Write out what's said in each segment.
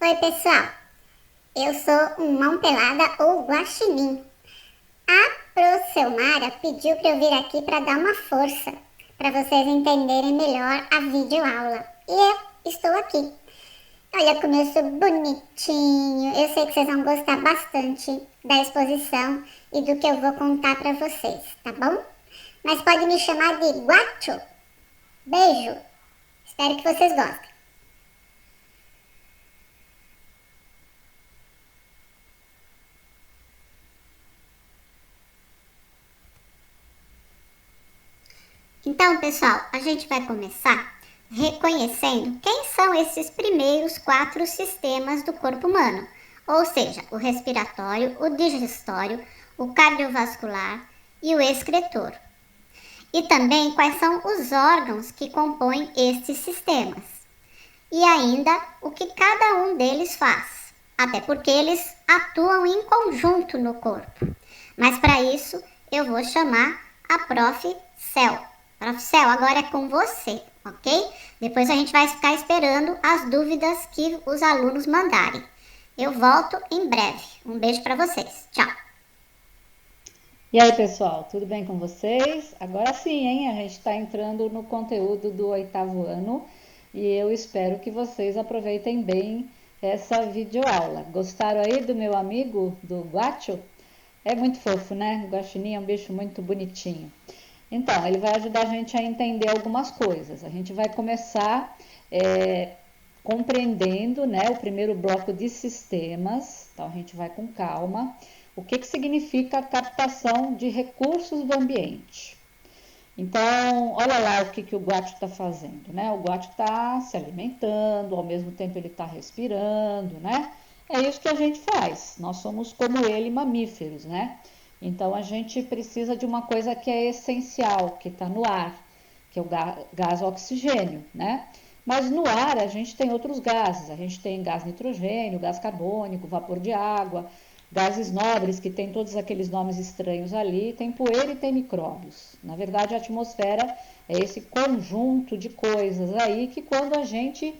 Oi pessoal, eu sou um mão pelada ou guaxinim. A Proselmara pediu para eu vir aqui para dar uma força, para vocês entenderem melhor a videoaula. E eu estou aqui. Olha como eu sou bonitinho, eu sei que vocês vão gostar bastante da exposição e do que eu vou contar para vocês, tá bom? Mas pode me chamar de Guacho. Beijo, espero que vocês gostem. Então, pessoal, a gente vai começar reconhecendo quem são esses primeiros 4 sistemas do corpo humano, ou seja, o respiratório, o digestório, o cardiovascular e o excretor. E também quais são os órgãos que compõem estes sistemas. E ainda o que cada um deles faz, até porque eles atuam em conjunto no corpo. Mas para isso eu vou chamar a Prof. Cel. Prof. Cel, agora é com você, ok? Depois a gente vai ficar esperando as dúvidas que os alunos mandarem. Eu volto em breve. Um beijo para vocês. Tchau. E aí, pessoal, tudo bem com vocês? Agora sim, hein? A gente está entrando no conteúdo do 8º ano e eu espero que vocês aproveitem bem essa videoaula. Gostaram aí do meu amigo, do Guacho? É muito fofo, né? O guaxinim é um bicho muito bonitinho. Então, ele vai ajudar a gente a entender algumas coisas. A gente vai começar compreendendo, né, o primeiro bloco de sistemas. Então, a gente vai com calma. O que significa a captação de recursos do ambiente? Então, olha lá o que o guacho está fazendo, né? O guacho está se alimentando, ao mesmo tempo ele está respirando, né? É isso que a gente faz. Nós somos como ele, mamíferos, né? Então, a gente precisa de uma coisa que é essencial, que está no ar, que é o gás oxigênio, né? Mas no ar a gente tem outros gases, a gente tem gás nitrogênio, gás carbônico, vapor de água, gases nobres que tem todos aqueles nomes estranhos ali, tem poeira e tem micróbios. Na verdade, a atmosfera é esse conjunto de coisas aí que quando a gente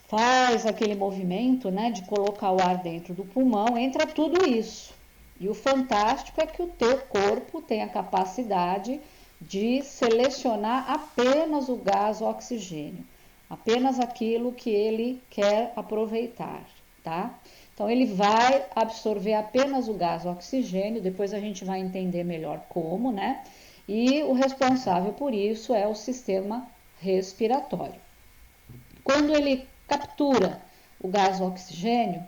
faz aquele movimento, né, de colocar o ar dentro do pulmão, entra tudo isso. E o fantástico é que o teu corpo tem a capacidade de selecionar apenas o gás oxigênio, apenas aquilo que ele quer aproveitar, tá? Então ele vai absorver apenas o gás oxigênio, depois a gente vai entender melhor como, né? E o responsável por isso é o sistema respiratório. Quando ele captura o gás oxigênio,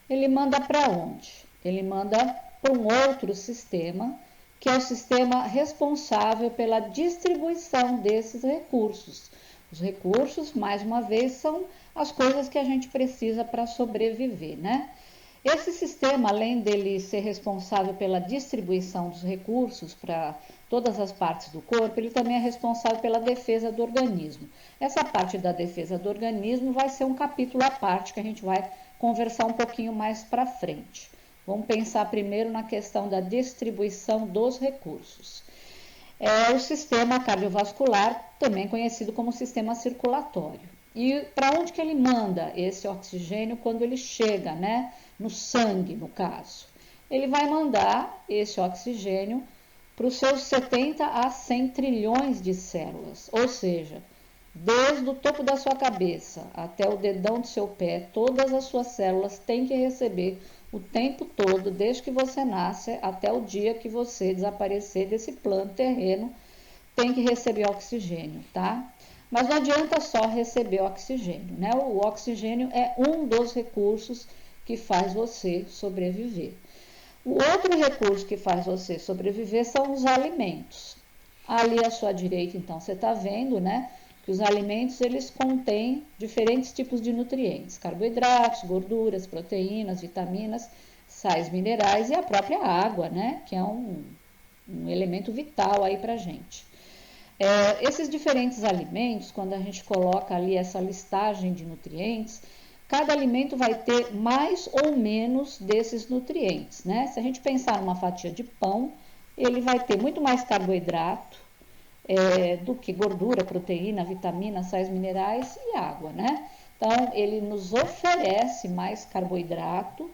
ele manda para onde? Ele manda para um outro sistema, que é o sistema responsável pela distribuição desses recursos. Os recursos, mais uma vez, são as coisas que a gente precisa para sobreviver, né? Esse sistema, além dele ser responsável pela distribuição dos recursos para todas as partes do corpo, ele também é responsável pela defesa do organismo. Essa parte da defesa do organismo vai ser um capítulo à parte que a gente vai conversar um pouquinho mais para frente. Vamos pensar primeiro na questão da distribuição dos recursos. É o sistema cardiovascular, também conhecido como sistema circulatório. E para onde que ele manda esse oxigênio quando ele chega, né? No sangue, no caso. Ele vai mandar esse oxigênio para os seus 70 a 100 trilhões de células, ou seja, desde o topo da sua cabeça até o dedão do seu pé, todas as suas células têm que receber o tempo todo, desde que você nasce até o dia que você desaparecer desse plano terreno, tem que receber oxigênio, tá? Mas não adianta só receber oxigênio, né? O oxigênio é um dos recursos que faz você sobreviver. O outro recurso que faz você sobreviver são os alimentos. Ali à sua direita, então, você está vendo, né, que os alimentos eles contêm diferentes tipos de nutrientes, carboidratos, gorduras, proteínas, vitaminas, sais minerais e a própria água, né, que é um elemento vital aí para a gente. Esses diferentes alimentos, quando a gente coloca ali essa listagem de nutrientes, cada alimento vai ter mais ou menos desses nutrientes, né? Se a gente pensar numa fatia de pão, ele vai ter muito mais carboidrato do que gordura, proteína, vitamina, sais minerais e água, né? Então, ele nos oferece mais carboidrato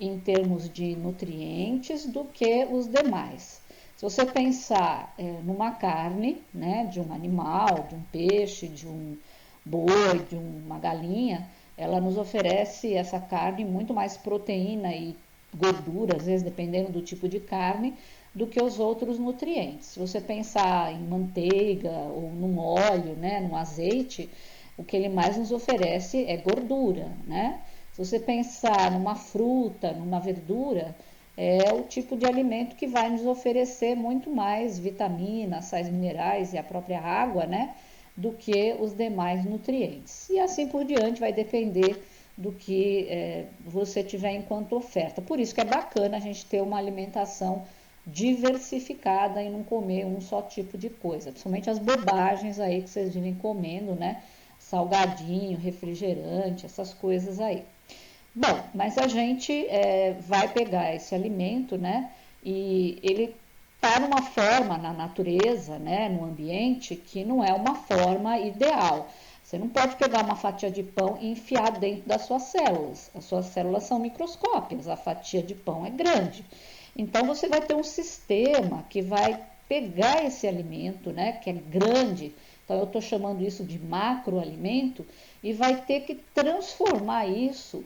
em termos de nutrientes do que os demais. Se você pensar numa carne, né, de um animal, de um peixe, de um boi, de uma galinha, ela nos oferece essa carne muito mais proteína e gordura, às vezes dependendo do tipo de carne, do que os outros nutrientes. Se você pensar em manteiga ou num óleo, né, num azeite, o que ele mais nos oferece é gordura, né? Se você pensar numa fruta, numa verdura, é o tipo de alimento que vai nos oferecer muito mais vitaminas, sais minerais e a própria água, né, do que os demais nutrientes. E assim por diante, vai depender do que você tiver enquanto oferta. Por isso que é bacana a gente ter uma alimentação diversificada e não comer um só tipo de coisa, principalmente as bobagens aí que vocês vivem comendo, né? Salgadinho, refrigerante, essas coisas aí. Bom, mas a gente vai pegar esse alimento, né? E ele está numa forma na natureza, né? No ambiente que não é uma forma ideal. Você não pode pegar uma fatia de pão e enfiar dentro das suas células. As suas células são microscópicas, a fatia de pão é grande. Então você vai ter um sistema que vai pegar esse alimento, né? Que é grande. Então eu estou chamando isso de macroalimento e vai ter que transformar isso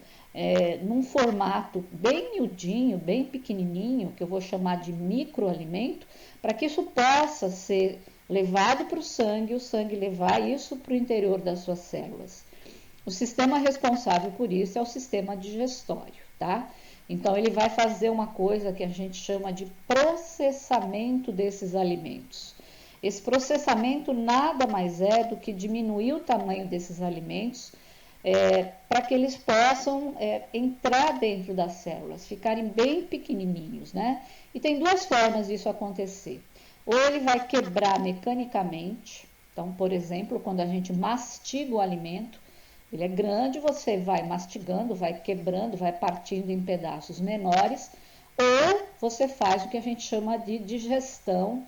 num formato bem miudinho, bem pequenininho, que eu vou chamar de microalimento, para que isso possa ser levado para o sangue levar isso para o interior das suas células. O sistema responsável por isso é o sistema digestório, tá? Então ele vai fazer uma coisa que a gente chama de processamento desses alimentos. Esse processamento nada mais é do que diminuir o tamanho desses alimentos para que eles possam entrar dentro das células, ficarem bem pequenininhos, né? E tem duas formas disso acontecer. Ou ele vai quebrar mecanicamente, então, por exemplo, quando a gente mastiga o alimento, ele é grande, você vai mastigando, vai quebrando, vai partindo em pedaços menores, ou você faz o que a gente chama de digestão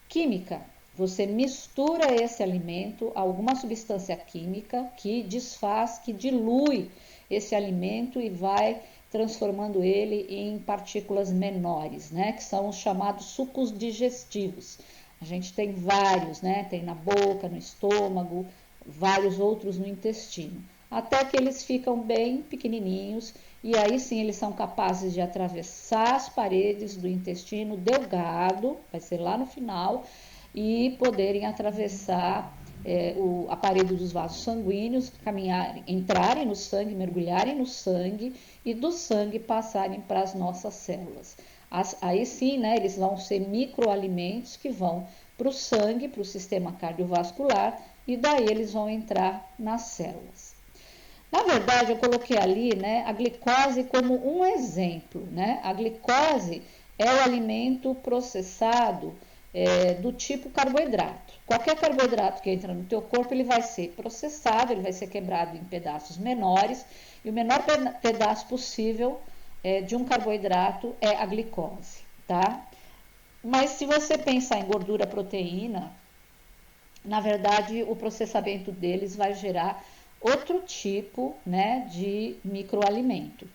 química. Você mistura esse alimento a alguma substância química que desfaz, que dilui esse alimento e vai transformando ele em partículas menores, né? Que são os chamados sucos digestivos. A gente tem vários, né? Tem na boca, no estômago, vários outros no intestino. Até que eles ficam bem pequenininhos e aí sim eles são capazes de atravessar as paredes do intestino delgado, vai ser lá no final, e poderem atravessar a parede dos vasos sanguíneos, entrarem no sangue, mergulharem no sangue e do sangue passarem para as nossas células. Aí sim, né, eles vão ser microalimentos que vão para o sangue, para o sistema cardiovascular e daí eles vão entrar nas células. Na verdade, eu coloquei ali, né, a glicose como um exemplo, né? A glicose é o alimento processado do tipo carboidrato. Qualquer carboidrato que entra no teu corpo, ele vai ser processado, ele vai ser quebrado em pedaços menores, e o menor pedaço possível de um carboidrato é a glicose, tá? Mas se você pensar em gordura, proteína, na verdade, o processamento deles vai gerar outro tipo, né, de microalimento.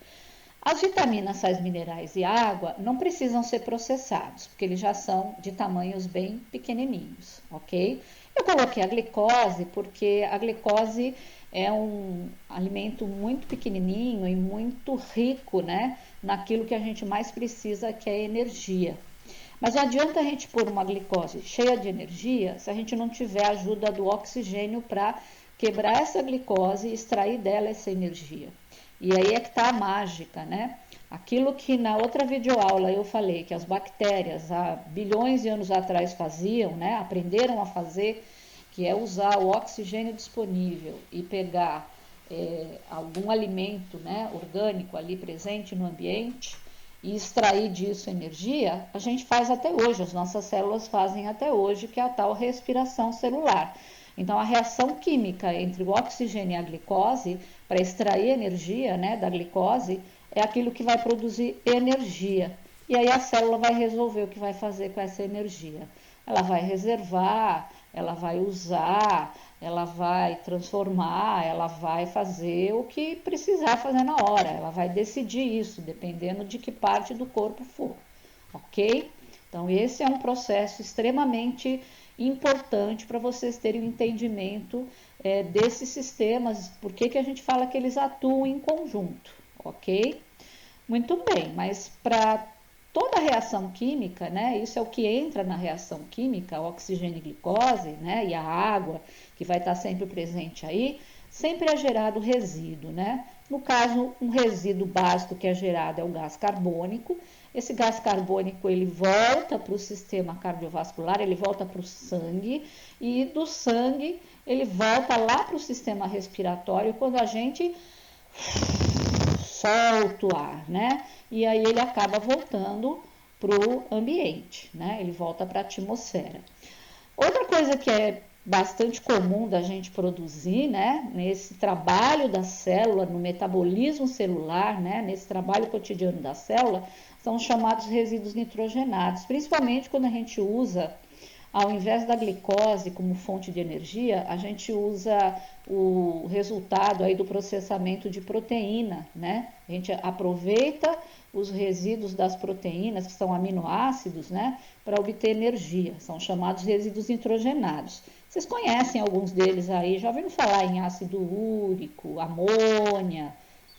As vitaminas, sais minerais e água não precisam ser processados, porque eles já são de tamanhos bem pequenininhos, ok? Eu coloquei a glicose porque a glicose é um alimento muito pequenininho e muito rico, né, naquilo que a gente mais precisa, que é energia. Mas não adianta a gente pôr uma glicose cheia de energia se a gente não tiver a ajuda do oxigênio para quebrar essa glicose e extrair dela essa energia. E aí é que está a mágica, né? Aquilo que na outra videoaula eu falei que as bactérias há bilhões de anos atrás faziam, né? Aprenderam a fazer, que é usar o oxigênio disponível e pegar algum alimento, né, orgânico ali presente no ambiente e extrair disso energia, a gente faz até hoje, as nossas células fazem até hoje, que é a tal respiração celular. Então, a reação química entre o oxigênio e a glicose, para extrair energia, né, da glicose, é aquilo que vai produzir energia. E aí a célula vai resolver o que vai fazer com essa energia. Ela vai reservar, ela vai usar, ela vai transformar, ela vai fazer o que precisar fazer na hora, ela vai decidir isso, dependendo de que parte do corpo for, ok? Então, esse é um processo extremamente importante para vocês terem um entendimento desses sistemas, por que a gente fala que eles atuam em conjunto, ok? Muito bem, mas para toda reação química, né, isso é o que entra na reação química, oxigênio e glicose, né, e a água, que vai estar sempre presente aí, sempre é gerado resíduo, né? No caso, um resíduo básico que é gerado é o gás carbônico. Esse gás carbônico, ele volta para o sistema cardiovascular, ele volta para o sangue, e do sangue ele volta lá para o sistema respiratório quando a gente solta o ar, né? E aí ele acaba voltando para o ambiente, né? Ele volta para a atmosfera. Outra coisa que é bastante comum da gente produzir, né, nesse trabalho da célula, no metabolismo celular, né, nesse trabalho cotidiano da célula, são os chamados resíduos nitrogenados, principalmente quando a gente usa, ao invés da glicose como fonte de energia, a gente usa o resultado aí do processamento de proteína, né? A gente aproveita os resíduos das proteínas, que são aminoácidos, né, para obter energia. São chamados resíduos nitrogenados. Vocês conhecem alguns deles aí, já ouviram falar em ácido úrico, amônia,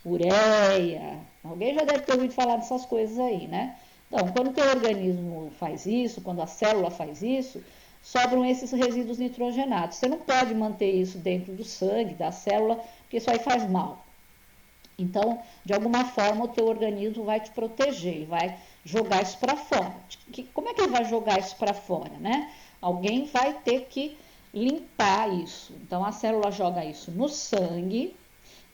ureia? Alguém já deve ter ouvido falar dessas coisas aí, né? Então, quando o teu organismo faz isso, quando a célula faz isso, sobram esses resíduos nitrogenados. Você não pode manter isso dentro do sangue, da célula, porque isso aí faz mal. Então, de alguma forma, o teu organismo vai te proteger, ele vai jogar isso para fora. Como é que ele vai jogar isso para fora, né? Alguém vai ter que limpar isso. Então, a célula joga isso no sangue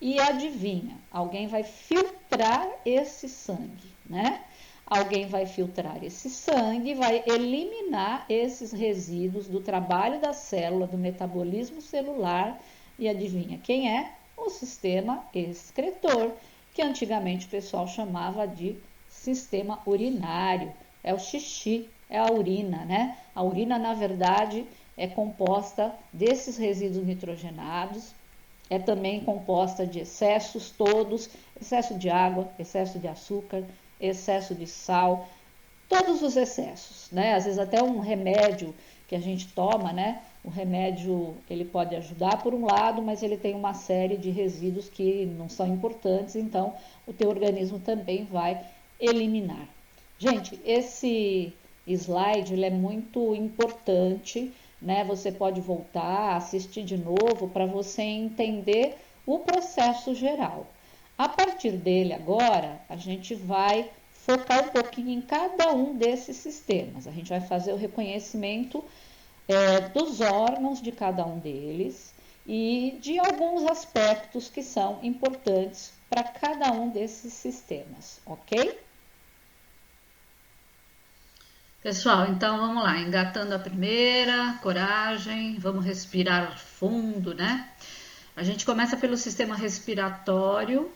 e adivinha, alguém vai filtrar esse sangue, né? Alguém vai filtrar esse sangue, vai eliminar esses resíduos do trabalho da célula, do metabolismo celular, e adivinha quem é? O sistema excretor, que antigamente o pessoal chamava de sistema urinário. É o xixi, é a urina, né? A urina, na verdade, é composta desses resíduos nitrogenados, é também composta de excessos todos, excesso de água, excesso de açúcar, excesso de sal, todos os excessos, né? Às vezes até um remédio que a gente toma, né? O remédio, ele pode ajudar por um lado, mas ele tem uma série de resíduos que não são importantes, então o teu organismo também vai eliminar. Gente, esse slide ele é muito importante, né? Você pode voltar, assistir de novo para você entender o processo geral. A partir dele agora, a gente vai focar um pouquinho em cada um desses sistemas. A gente vai fazer o reconhecimento dos órgãos de cada um deles e de alguns aspectos que são importantes para cada um desses sistemas, ok? Pessoal, então vamos lá, engatando a primeira, coragem, vamos respirar fundo, né? A gente começa pelo sistema respiratório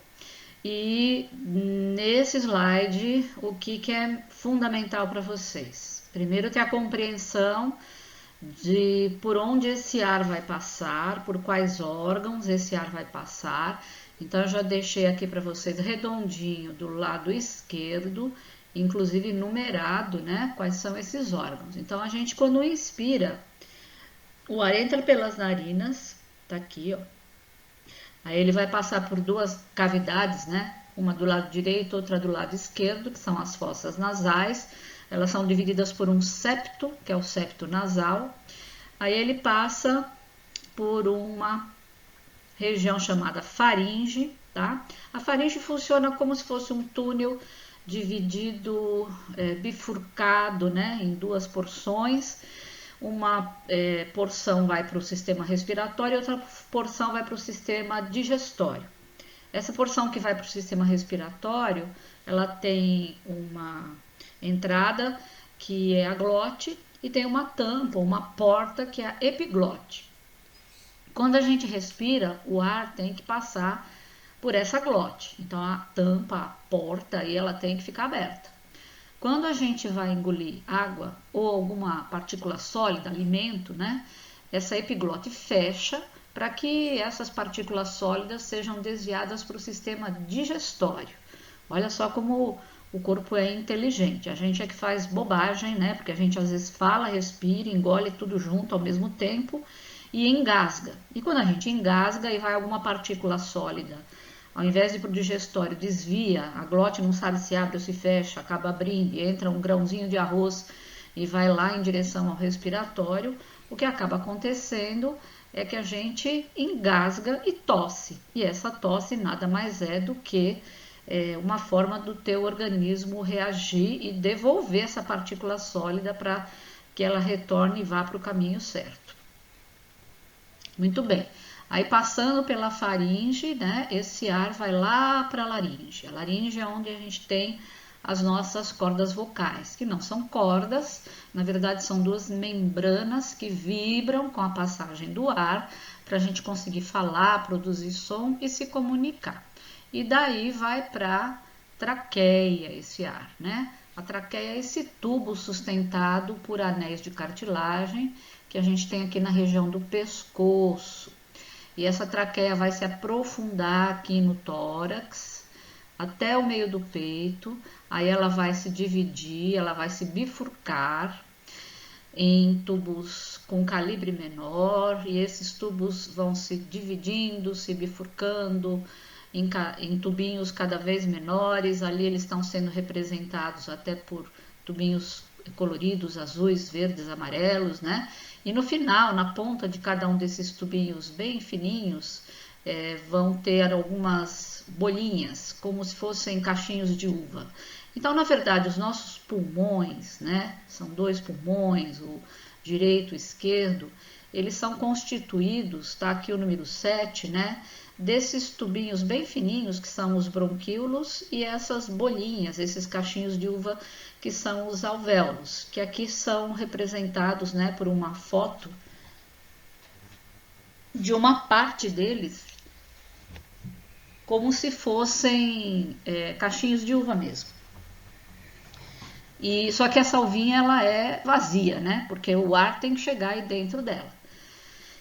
e nesse slide o que é fundamental para vocês? Primeiro ter a compreensão de por onde esse ar vai passar, por quais órgãos esse ar vai passar. Então eu já deixei aqui para vocês redondinho do lado esquerdo, inclusive numerado, né? Quais são esses órgãos. Então a gente quando inspira, o ar entra pelas narinas, tá aqui, ó. Aí ele vai passar por duas cavidades, né? Uma do lado direito, outra do lado esquerdo, que são as fossas nasais. Elas são divididas por um septo, que é o septo nasal. Aí ele passa por uma região chamada faringe, tá? A faringe funciona como se fosse um túnel dividido, bifurcado, né, em duas porções. Uma porção vai para o sistema respiratório e outra porção vai para o sistema digestório. Essa porção que vai para o sistema respiratório, ela tem uma entrada que é a glote e tem uma tampa, uma porta que é a epiglote. Quando a gente respira, o ar tem que passar por essa glote. Então a tampa, a porta, aí ela tem que ficar aberta. Quando a gente vai engolir água ou alguma partícula sólida, alimento, né? essa epiglote fecha para que essas partículas sólidas sejam desviadas para o sistema digestório. Olha só como o corpo é inteligente. A gente é que faz bobagem, né? Porque a gente às vezes fala, respira, engole tudo junto ao mesmo tempo e engasga. E quando a gente engasga e vai alguma partícula sólida, ao invés de ir para o digestório, desvia, a glote não sabe se abre ou se fecha, acaba abrindo e entra um grãozinho de arroz e vai lá em direção ao respiratório, o que acaba acontecendo é que a gente engasga e tosse. E essa tosse nada mais é do que uma forma do teu organismo reagir e devolver essa partícula sólida para que ela retorne e vá para o caminho certo. Muito bem. Aí passando pela faringe, né, esse ar vai lá para a laringe. A laringe é onde a gente tem as nossas cordas vocais, que não são cordas, na verdade são duas membranas que vibram com a passagem do ar para a gente conseguir falar, produzir som e se comunicar. E daí vai para traqueia esse ar, né? A traqueia é esse tubo sustentado por anéis de cartilagem que a gente tem aqui na região do pescoço. E essa traqueia vai se aprofundar aqui no tórax, até o meio do peito, aí ela vai se dividir, ela vai se bifurcar em tubos com calibre menor, e esses tubos vão se dividindo, se bifurcando em tubinhos cada vez menores. Ali eles estão sendo representados até por tubinhos coloridos, azuis, verdes, amarelos, né? E no final, na ponta de cada um desses tubinhos bem fininhos, vão ter algumas bolinhas, como se fossem cachinhos de uva. Então, na verdade, os nossos pulmões, né, são dois pulmões, o direito e o esquerdo, eles são constituídos, tá aqui o número 7, né, desses tubinhos bem fininhos, que são os bronquíolos, e essas bolinhas, esses cachinhos de uva, que são os alvéolos, que aqui são representados, né, por uma foto de uma parte deles, como se fossem cachinhos de uva mesmo. E só que essa uvinha ela é vazia, né? Porque o ar tem que chegar aí dentro dela.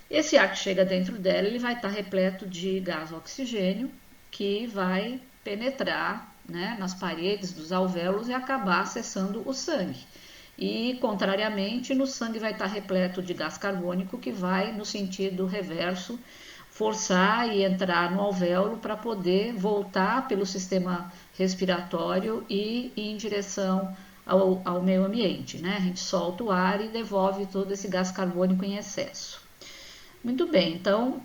Esse ar que chega dentro dela, ele vai estar repleto de gás oxigênio, que vai penetrar, né, nas paredes dos alvéolos e acabar acessando o sangue. E, contrariamente, no sangue vai estar repleto de gás carbônico, que vai, no sentido reverso, forçar e entrar no alvéolo para poder voltar pelo sistema respiratório e ir em direção ao meio ambiente, né? A gente solta o ar e devolve todo esse gás carbônico em excesso. Muito bem, então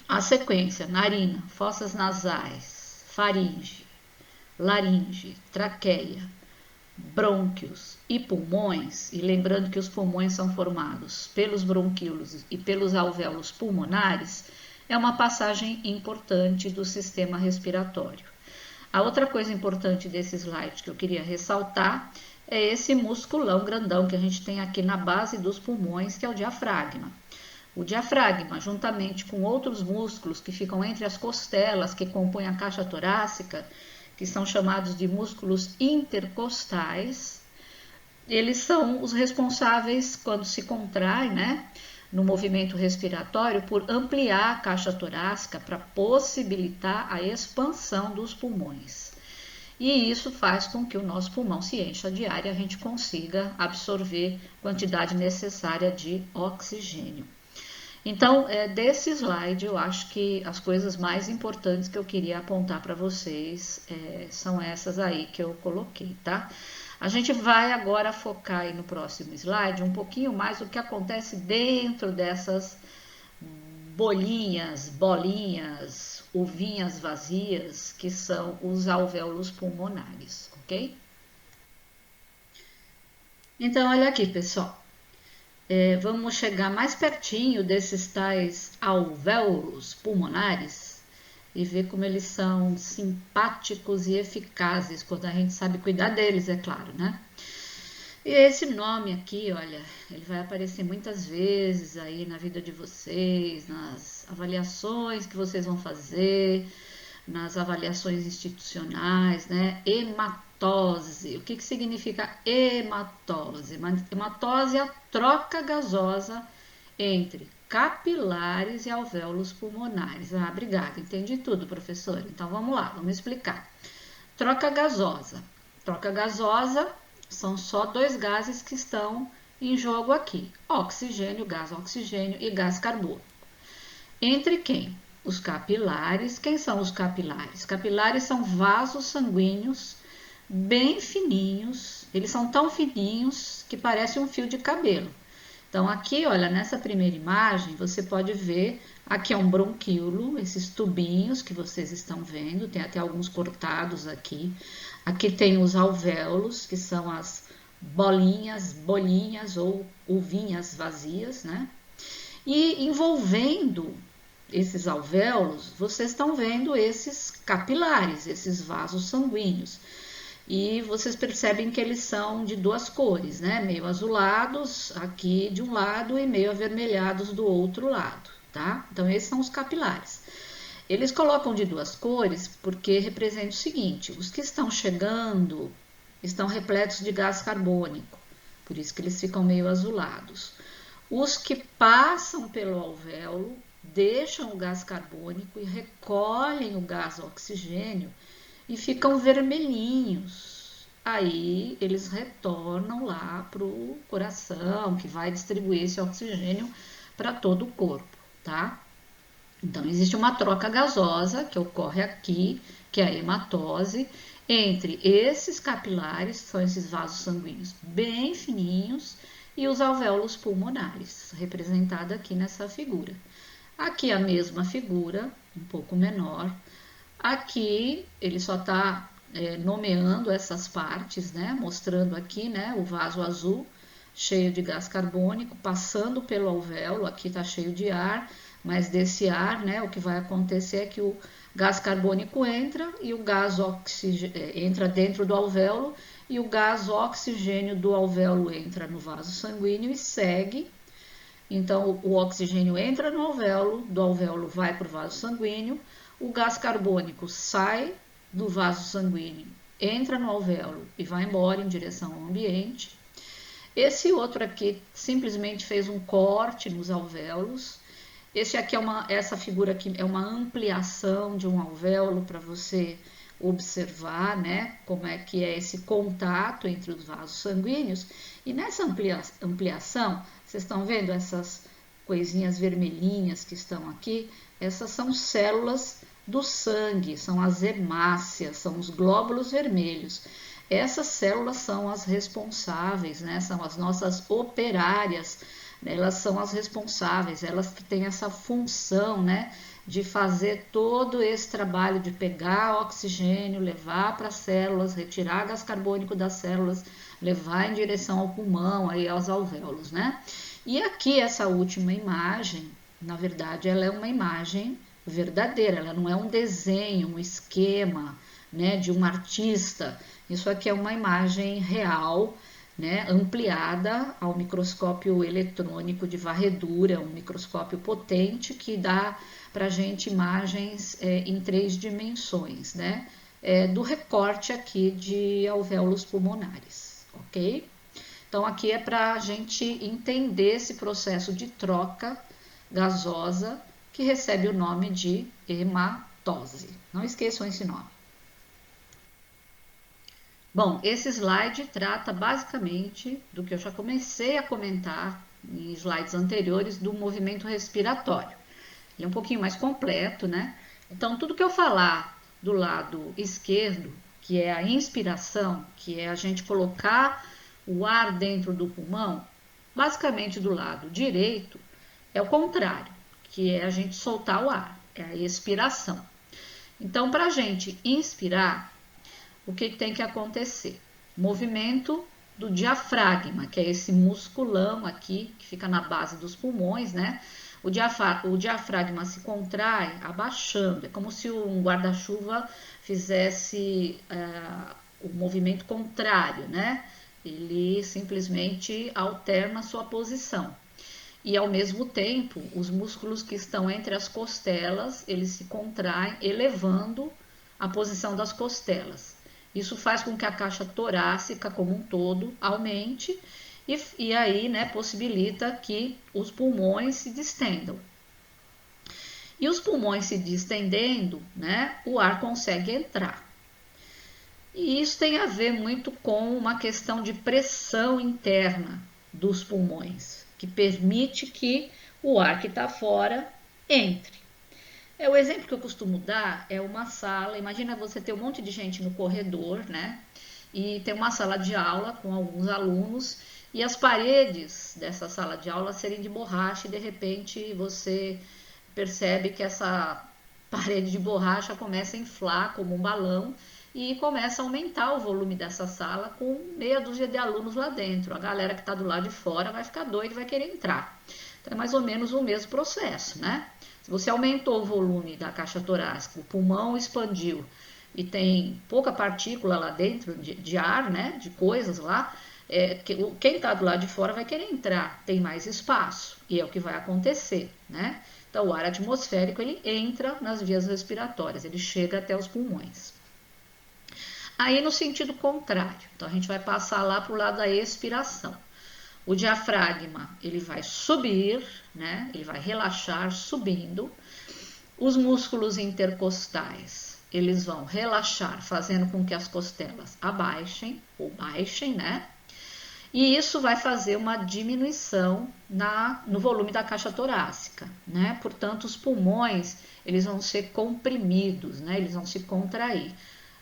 a sequência: narina, fossas nasais, faringe, laringe, traqueia, brônquios e pulmões, e lembrando que os pulmões são formados pelos bronquíolos e pelos alvéolos pulmonares, é uma passagem importante do sistema respiratório. A outra coisa importante desse slide que eu queria ressaltar é esse musculão grandão que a gente tem aqui na base dos pulmões, que é o diafragma. O diafragma, juntamente com outros músculos que ficam entre as costelas que compõem a caixa torácica, que são chamados de músculos intercostais, eles são os responsáveis, quando se contrai, né, no movimento respiratório, por ampliar a caixa torácica para possibilitar a expansão dos pulmões. E isso faz com que o nosso pulmão se encha de ar e a gente consiga absorver a quantidade necessária de oxigênio. Então, desse slide, eu acho que as coisas mais importantes que eu queria apontar para vocês são essas aí que eu coloquei, tá? A gente vai agora focar aí no próximo slide um pouquinho mais o que acontece dentro dessas bolinhas, uvinhas vazias, que são os alvéolos pulmonares, ok? Então, olha aqui, pessoal. Vamos chegar mais pertinho desses tais alvéolos pulmonares e ver como eles são simpáticos e eficazes quando a gente sabe cuidar deles, é claro, né? E esse nome aqui, olha, ele vai aparecer muitas vezes aí na vida de vocês, nas avaliações que vocês vão fazer, nas avaliações institucionais, né? Hematose. O que significa hematose? Hematose é a troca gasosa entre capilares e alvéolos pulmonares. Ah, obrigada, entendi tudo, professor. Então vamos lá, vamos explicar. Troca gasosa. Troca gasosa são só dois gases que estão em jogo aqui: oxigênio, gás oxigênio e gás carbônico. Entre quem? Os capilares. Quem são os capilares? Capilares são vasos sanguíneos bem fininhos. Eles são tão fininhos que parece um fio de cabelo. Então aqui, olha, nessa primeira imagem, você pode ver, aqui é um bronquíolo, esses tubinhos que vocês estão vendo, tem até alguns cortados aqui. Aqui tem os alvéolos, que são as bolinhas ou uvinhas vazias, né? E envolvendo esses alvéolos, vocês estão vendo esses capilares, esses vasos sanguíneos. E vocês percebem que eles são de duas cores, né? Meio azulados aqui de um lado e meio avermelhados do outro lado, tá? Então, esses são os capilares. Eles colocam de duas cores porque representa o seguinte: os que estão chegando estão repletos de gás carbônico, por isso que eles ficam meio azulados. Os que passam pelo alvéolo deixam o gás carbônico e recolhem o gás oxigênio e ficam vermelhinhos. Aí eles retornam lá para o coração, que vai distribuir esse oxigênio para todo o corpo, tá? Então existe uma troca gasosa que ocorre aqui, que é a hematose, entre esses capilares, que são esses vasos sanguíneos bem fininhos, e os alvéolos pulmonares, representada aqui nessa figura. Aqui a mesma figura, um pouco menor. Aqui ele só está nomeando essas partes, né? Mostrando aqui, né, o vaso azul cheio de gás carbônico passando pelo alvéolo. Aqui está cheio de ar, mas desse ar, né, o que vai acontecer é que o gás carbônico entra e o gás entra dentro do alvéolo e o gás oxigênio do alvéolo entra no vaso sanguíneo e segue. Então o oxigênio entra no alvéolo, do alvéolo vai para o vaso sanguíneo. O gás carbônico sai do vaso sanguíneo, entra no alvéolo e vai embora em direção ao ambiente. Esse outro aqui simplesmente fez um corte nos alvéolos. Essa figura aqui é uma ampliação de um alvéolo para você observar, né, como é que é esse contato entre os vasos sanguíneos. E nessa ampliação, vocês estão vendo essas coisinhas vermelhinhas que estão aqui? Essas são células do sangue, são as hemácias, são os glóbulos vermelhos. Essas células são as responsáveis, né? São as nossas operárias, né? Elas são as responsáveis, elas que têm essa função, né, de fazer todo esse trabalho de pegar oxigênio, levar para as células, retirar gás carbônico das células, levar em direção ao pulmão, aí aos alvéolos, né? E aqui essa última imagem, na verdade, ela é uma imagem verdadeira, ela não é um desenho, um esquema, né, de um artista. Isso aqui é uma imagem real, né, ampliada ao microscópio eletrônico de varredura, um microscópio potente que dá para a gente imagens em 3 dimensões, né, do recorte aqui de alvéolos pulmonares, ok? Então aqui é para a gente entender esse processo de troca gasosa que recebe o nome de hematose. Não esqueçam esse nome. Bom, esse slide trata basicamente do que eu já comecei a comentar em slides anteriores do movimento respiratório. Ele é um pouquinho mais completo, né? Então, tudo que eu falar do lado esquerdo, que é a inspiração, que é a gente colocar o ar dentro do pulmão, basicamente do lado direito é o contrário, que é a gente soltar o ar, é a expiração. Então, para a gente inspirar, o que tem que acontecer? Movimento do diafragma, que é esse musculão aqui, que fica na base dos pulmões, né? O diafragma se contrai abaixando, é como se um guarda-chuva fizesse o movimento contrário, né? Ele simplesmente alterna a sua posição. E ao mesmo tempo, os músculos que estão entre as costelas, eles se contraem, elevando a posição das costelas. Isso faz com que a caixa torácica como um todo aumente e aí, né, possibilita que os pulmões se distendam. E os pulmões se distendendo, né, o ar consegue entrar. E isso tem a ver muito com uma questão de pressão interna dos pulmões, que permite que o ar que está fora entre. O exemplo que eu costumo dar é uma sala. Imagina você ter um monte de gente no corredor, né? E tem uma sala de aula com alguns alunos e as paredes dessa sala de aula serem de borracha e de repente você percebe que essa parede de borracha começa a inflar como um balão e começa a aumentar o volume dessa sala com meia dúzia de alunos lá dentro. A galera que está do lado de fora vai ficar doida e vai querer entrar. Então é mais ou menos o mesmo processo, né? Se você aumentou o volume da caixa torácica, o pulmão expandiu e tem pouca partícula lá dentro de ar, né? De coisas lá, quem está do lado de fora vai querer entrar, tem mais espaço e é o que vai acontecer, né? Então o ar atmosférico ele entra nas vias respiratórias, ele chega até os pulmões. Aí no sentido contrário, então a gente vai passar lá para o lado da expiração. O diafragma ele vai subir, né? Ele vai relaxar subindo. Os músculos intercostais eles vão relaxar, fazendo com que as costelas abaixem ou baixem, né? E isso vai fazer uma diminuição no volume da caixa torácica, né? Portanto, os pulmões eles vão ser comprimidos, né? Eles vão se contrair.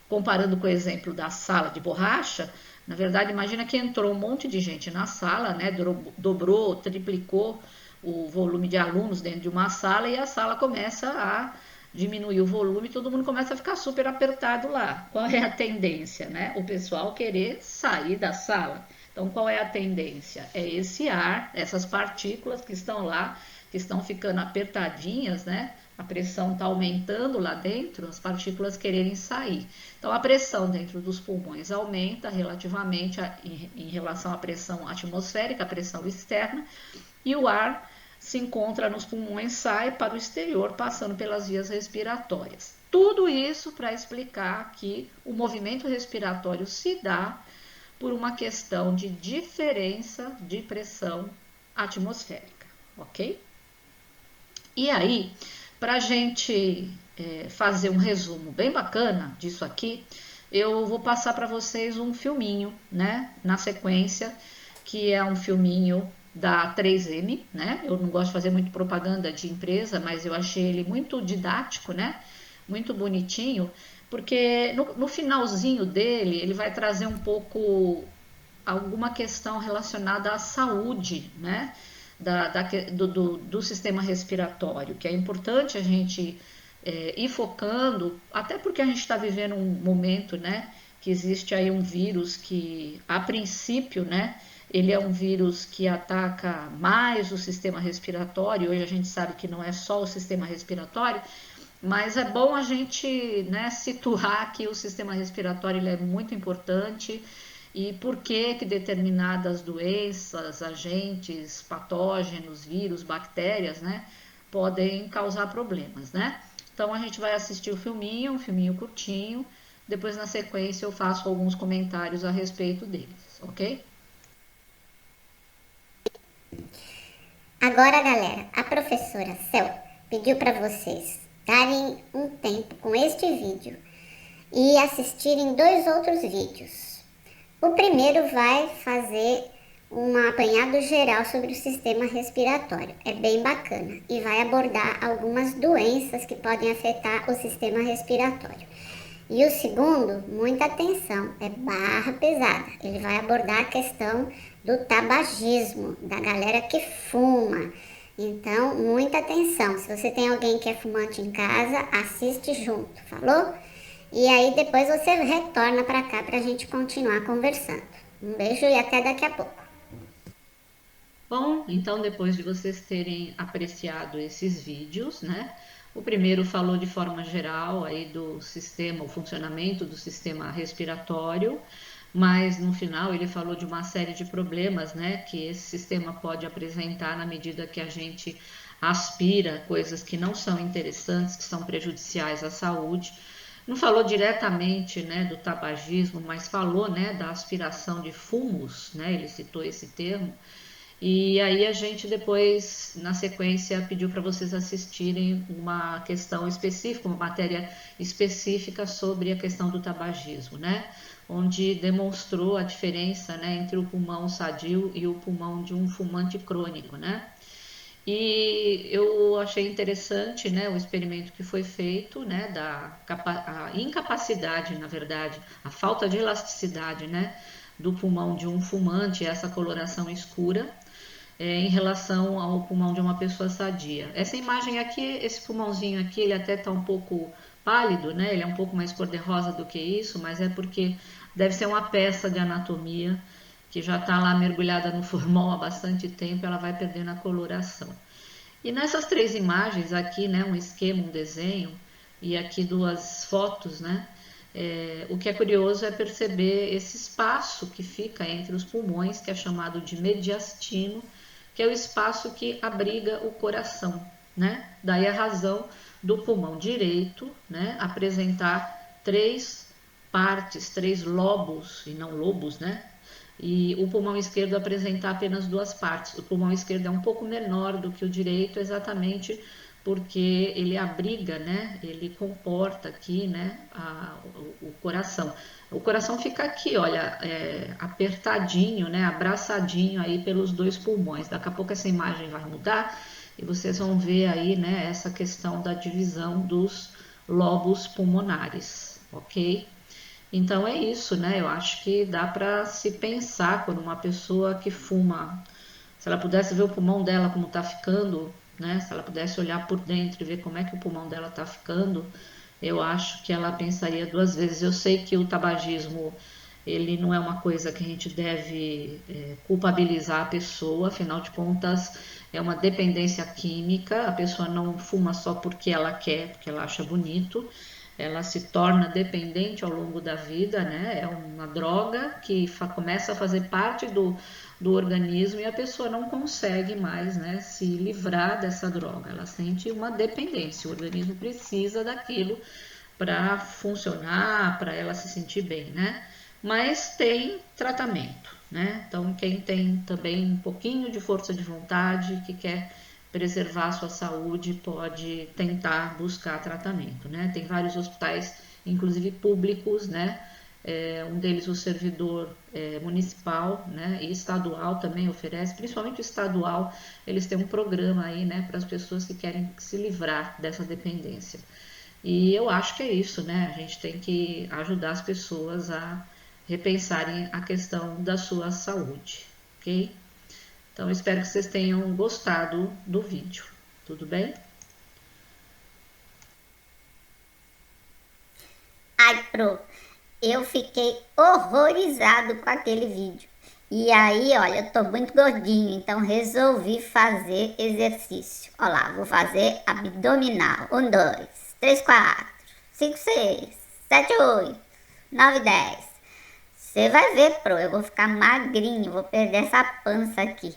Comparando com o exemplo da sala de borracha, na verdade, imagina que entrou um monte de gente na sala, né? Dobrou, triplicou o volume de alunos dentro de uma sala e a sala começa a diminuir o volume, todo mundo começa a ficar super apertado lá. Qual é a tendência, né? O pessoal querer sair da sala. Então, qual é a tendência? É esse ar, essas partículas que estão lá, que estão ficando apertadinhas, né? A pressão está aumentando lá dentro, as partículas quererem sair. Então, a pressão dentro dos pulmões aumenta relativamente em relação à pressão atmosférica, a pressão externa, e o ar se encontra nos pulmões, sai para o exterior, passando pelas vias respiratórias. Tudo isso para explicar que o movimento respiratório se dá por uma questão de diferença de pressão atmosférica, ok? E aí, para a gente fazer um resumo bem bacana disso aqui, eu vou passar para vocês um filminho, né, na sequência, que é um filminho da 3M, né? Eu não gosto de fazer muito propaganda de empresa, mas eu achei ele muito didático, né? Muito bonitinho, porque no finalzinho dele ele vai trazer um pouco alguma questão relacionada à saúde, né? Do sistema respiratório, que é importante a gente ir focando, até porque a gente está vivendo um momento, né? Que existe aí um vírus que, a princípio, né? Ele é um vírus que ataca mais o sistema respiratório. Hoje a gente sabe que não é só o sistema respiratório, mas é bom a gente, né, situar que o sistema respiratório ele é muito importante e por que determinadas doenças, agentes, patógenos, vírus, bactérias, né, podem causar problemas, né? Então a gente vai assistir o filminho, um filminho curtinho, depois na sequência eu faço alguns comentários a respeito deles, ok? Agora, galera, a professora Cel pediu para vocês darem um tempo com este vídeo e assistirem 2 outros vídeos. O primeiro vai fazer um apanhado geral sobre o sistema respiratório. É bem bacana e vai abordar algumas doenças que podem afetar o sistema respiratório. E o segundo, muita atenção, é barra pesada. Ele vai abordar a questão do tabagismo, da galera que fuma. Então, muita atenção. Se você tem alguém que é fumante em casa, assiste junto, falou? E aí depois você retorna para cá para a gente continuar conversando. Um beijo e até daqui a pouco. Bom, então depois de vocês terem apreciado esses vídeos, né? O primeiro falou de forma geral aí do sistema, o funcionamento do sistema respiratório, mas no final ele falou de uma série de problemas, né, que esse sistema pode apresentar na medida que a gente aspira coisas que não são interessantes, que são prejudiciais à saúde. Não falou diretamente, né, do tabagismo, mas falou, né, da aspiração de fumos, né, ele citou esse termo. E aí a gente depois, na sequência, pediu para vocês assistirem uma questão específica, uma matéria específica sobre a questão do tabagismo, né? Onde demonstrou a diferença, né, entre o pulmão sadio e o pulmão de um fumante crônico, né? E eu achei interessante, né, o experimento que foi feito, né, a incapacidade, na verdade, a falta de elasticidade, né, do pulmão de um fumante, essa coloração escura, em relação ao pulmão de uma pessoa sadia. Essa imagem aqui, esse pulmãozinho aqui, ele até está um pouco pálido, né, ele é um pouco mais cor-de-rosa do que isso, mas é porque deve ser uma peça de anatomia que já está lá mergulhada no formol há bastante tempo, ela vai perdendo a coloração. E nessas três imagens aqui, né, um esquema, um desenho, e aqui duas fotos, né, o que é curioso é perceber esse espaço que fica entre os pulmões, que é chamado de mediastino, que é o espaço que abriga o coração, né? Daí a razão do pulmão direito, né, apresentar três partes, três lobos, e não lobos, né? E o pulmão esquerdo apresentar apenas duas partes. O pulmão esquerdo é um pouco menor do que o direito, exatamente porque ele abriga, né? Ele comporta aqui, né? O coração. O coração fica aqui, olha, apertadinho, né? Abraçadinho aí pelos dois pulmões. Daqui a pouco essa imagem vai mudar e vocês vão ver aí, né? Essa questão da divisão dos lobos pulmonares, ok? Então é isso, né? Eu acho que dá para se pensar quando uma pessoa que fuma, se ela pudesse ver o pulmão dela como está ficando, né? Se ela pudesse olhar por dentro e ver como é que o pulmão dela está ficando, eu acho que ela pensaria duas vezes. Eu sei que o tabagismo, ele não é uma coisa que a gente deve culpabilizar a pessoa, afinal de contas é uma dependência química, a pessoa não fuma só porque ela quer, porque ela acha bonito, ela se torna dependente ao longo da vida, né? É uma droga que começa a fazer parte do organismo e a pessoa não consegue mais, né, se livrar dessa droga. Ela sente uma dependência, o organismo precisa daquilo para funcionar, para ela se sentir bem, né? Mas tem tratamento, né? Então, quem tem também um pouquinho de força de vontade, que quer preservar a sua saúde, pode tentar buscar tratamento, né? Tem vários hospitais, inclusive públicos, né? Um deles o servidor municipal, né? E estadual também oferece, principalmente o estadual, eles têm um programa aí, né? Para as pessoas que querem se livrar dessa dependência. E eu acho que é isso, né? A gente tem que ajudar as pessoas a repensarem a questão da sua saúde, ok? Então, espero que vocês tenham gostado do vídeo. Tudo bem? Ai, Pro, eu fiquei horrorizado com aquele vídeo. E aí, olha, eu tô muito gordinho, então resolvi fazer exercício. Olha lá, vou fazer abdominal. 1, 2, 3, 4, 5, 6, 7, 8, 9, 10. Você vai ver, Pro, eu vou ficar magrinho, vou perder essa pança aqui.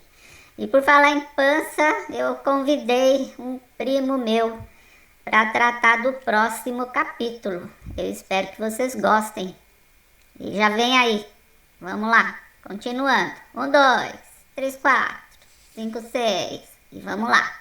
E por falar em pança, eu convidei um primo meu para tratar do próximo capítulo. Eu espero que vocês gostem. E já vem aí. Vamos lá, continuando. 1, 2, 3, 4, 5, 6. E vamos lá.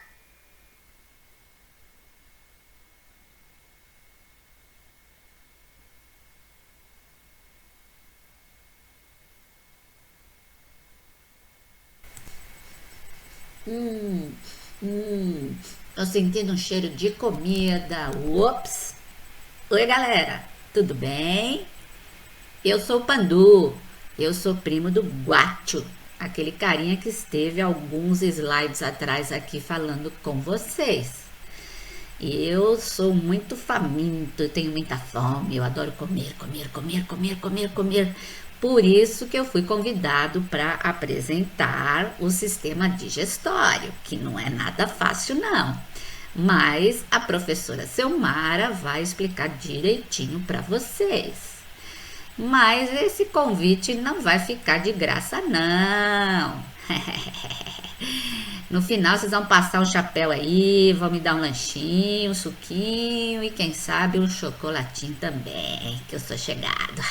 Tô sentindo um cheiro de comida. Ups! Oi, galera, tudo bem? Eu sou o Pandu, eu sou primo do Guacho, aquele carinha que esteve alguns slides atrás aqui falando com vocês. E eu sou muito faminto, tenho muita fome, eu adoro comer, comer, comer, comer, comer, comer. Por isso que eu fui convidado para apresentar o sistema digestório, que não é nada fácil não. Mas a professora Selmara vai explicar direitinho para vocês. Mas esse convite não vai ficar de graça não. No final vocês vão passar um chapéu aí, vão me dar um lanchinho, um suquinho e quem sabe um chocolatinho também, que eu sou chegado.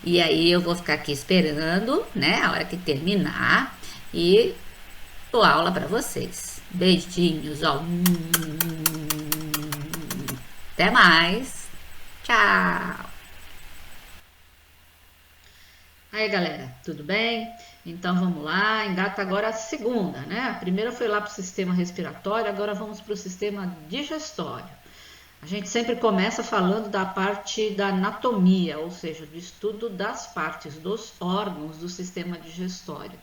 E aí eu vou ficar aqui esperando, né, a hora que terminar e dou aula para vocês. Beijinhos, ó. Até mais. Tchau. Aí, galera, tudo bem? Então vamos lá, engata agora a segunda, né? A primeira foi lá para o sistema respiratório, agora vamos para o sistema digestório. A gente sempre começa falando da parte da anatomia, ou seja, do estudo das partes, dos órgãos do sistema digestório.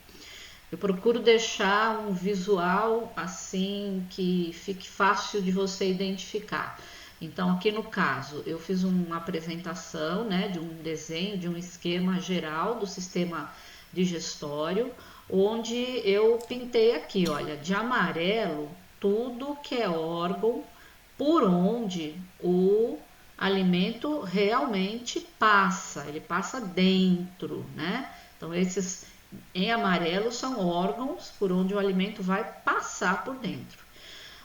Eu procuro deixar um visual assim que fique fácil de você identificar. Então, aqui no caso, eu fiz uma apresentação, né, de um desenho, de um esquema geral do sistema digestório, onde eu pintei aqui, olha, de amarelo, tudo que é órgão por onde o alimento realmente passa, ele passa dentro, né? Então, esses em amarelo são órgãos por onde o alimento vai passar por dentro.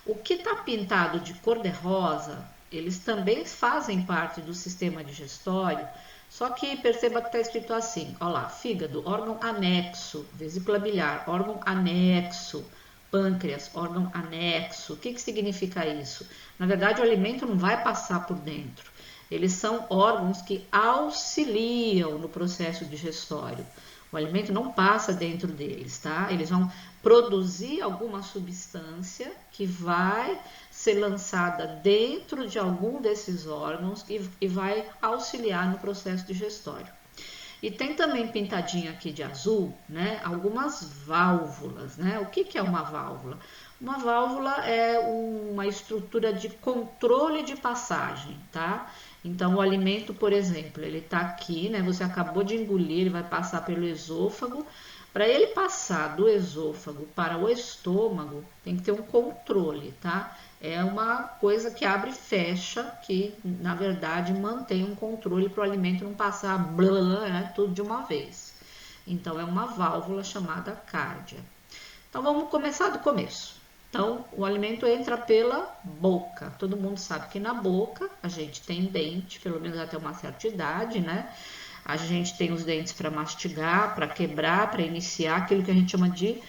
O que está pintado de cor-de-rosa, eles também fazem parte do sistema digestório, só que perceba que está escrito assim, ó lá, fígado, órgão anexo, vesícula biliar, órgão anexo, pâncreas, órgão anexo. O que significa isso? Na verdade, o alimento não vai passar por dentro. Eles são órgãos que auxiliam no processo digestório. O alimento não passa dentro deles, tá? Eles vão produzir alguma substância que vai ser lançada dentro de algum desses órgãos e vai auxiliar no processo digestório. E tem também pintadinho aqui de azul, né? Algumas válvulas, né? O que é uma válvula? Uma válvula é uma estrutura de controle de passagem, tá? Então, o alimento, por exemplo, ele tá aqui, né? Você acabou de engolir, ele vai passar pelo esôfago. Para ele passar do esôfago para o estômago, tem que ter um controle, tá? É uma coisa que abre e fecha, que na verdade mantém um controle para o alimento não passar blá, blá, né, tudo de uma vez. Então, é uma válvula chamada cárdia. Então, vamos começar do começo. Então, o alimento entra pela boca. Todo mundo sabe que na boca a gente tem dente, pelo menos até uma certa idade, né? A gente tem os dentes para mastigar, para quebrar, para iniciar aquilo que a gente chama de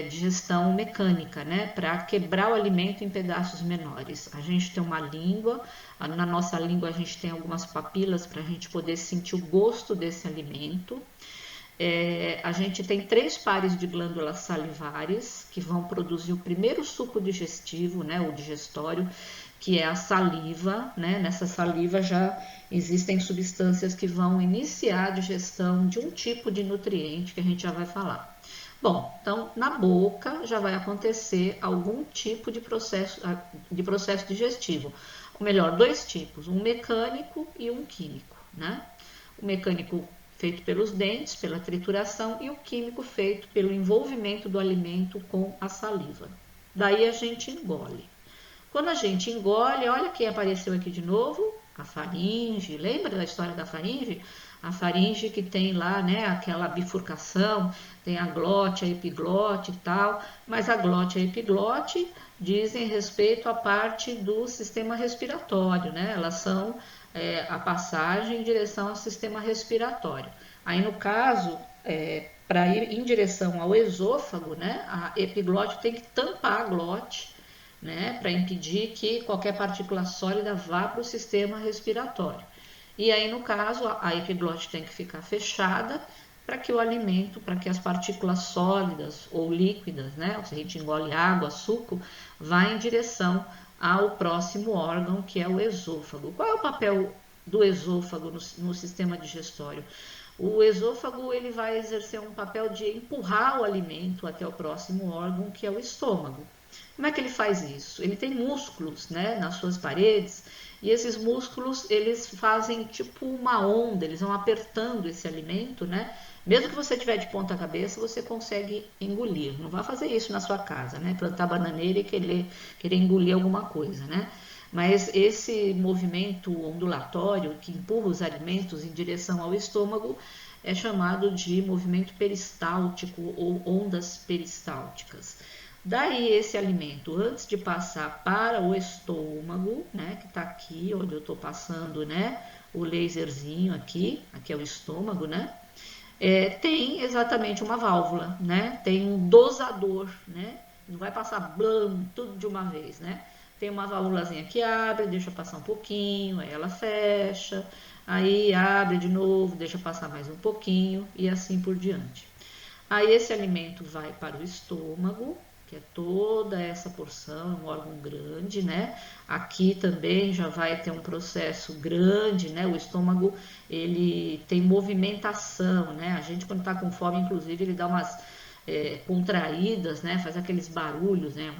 digestão mecânica, né? Para quebrar o alimento em pedaços menores. A gente tem uma língua, na nossa língua a gente tem algumas papilas para a gente poder sentir o gosto desse alimento. A gente tem 3 pares de glândulas salivares que vão produzir o primeiro suco digestivo, né, o digestório, que é a saliva, né? Nessa saliva já existem substâncias que vão iniciar a digestão de um tipo de nutriente que a gente já vai falar. Bom, então na boca já vai acontecer algum tipo de processo digestivo, ou melhor, 2 tipos, um mecânico e um químico, né? O mecânico feito pelos dentes, pela trituração, e o químico feito pelo envolvimento do alimento com a saliva. Daí a gente engole. Quando a gente engole, olha quem apareceu aqui de novo, a faringe. Lembra da história da faringe? A faringe que tem lá, né, aquela bifurcação, tem a glote, a epiglote e tal, mas a glote e a epiglote dizem respeito à parte do sistema respiratório, né? Elas são a passagem em direção ao sistema respiratório. Aí, no caso, para ir em direção ao esôfago, né, a epiglote tem que tampar a glote, né, para impedir que qualquer partícula sólida vá para o sistema respiratório. E aí, no caso, a epiglote tem que ficar fechada para que o alimento, para que as partículas sólidas ou líquidas, né, se a gente engole água, suco, vá em direção ao próximo órgão, que é o esôfago. Qual é o papel do esôfago no sistema digestório? O esôfago ele vai exercer um papel de empurrar o alimento até o próximo órgão, que é o estômago. Como é que ele faz isso? Ele tem músculos, né, nas suas paredes, e esses músculos eles fazem tipo uma onda, eles vão apertando esse alimento, né? Mesmo que você tiver de ponta cabeça, você consegue engolir. Não vá fazer isso na sua casa, né? Plantar bananeira e querer engolir alguma coisa, né? Mas esse movimento ondulatório que empurra os alimentos em direção ao estômago é chamado de movimento peristáltico ou ondas peristálticas. Daí esse alimento, antes de passar para o estômago, né, que está aqui, onde eu estou passando, né, o laserzinho aqui é o estômago, né, tem exatamente uma válvula, né, tem um dosador, né, não vai passar blam, tudo de uma vez, né, tem uma válvulazinha que abre, deixa passar um pouquinho, aí ela fecha, aí abre de novo, deixa passar mais um pouquinho e assim por diante. Aí esse alimento vai para o estômago, que é toda essa porção, um órgão grande, né? Aqui também já vai ter um processo grande, né? O estômago, ele tem movimentação, né? A gente quando tá com fome, inclusive, ele dá umas contraídas, né? Faz aqueles barulhos, né?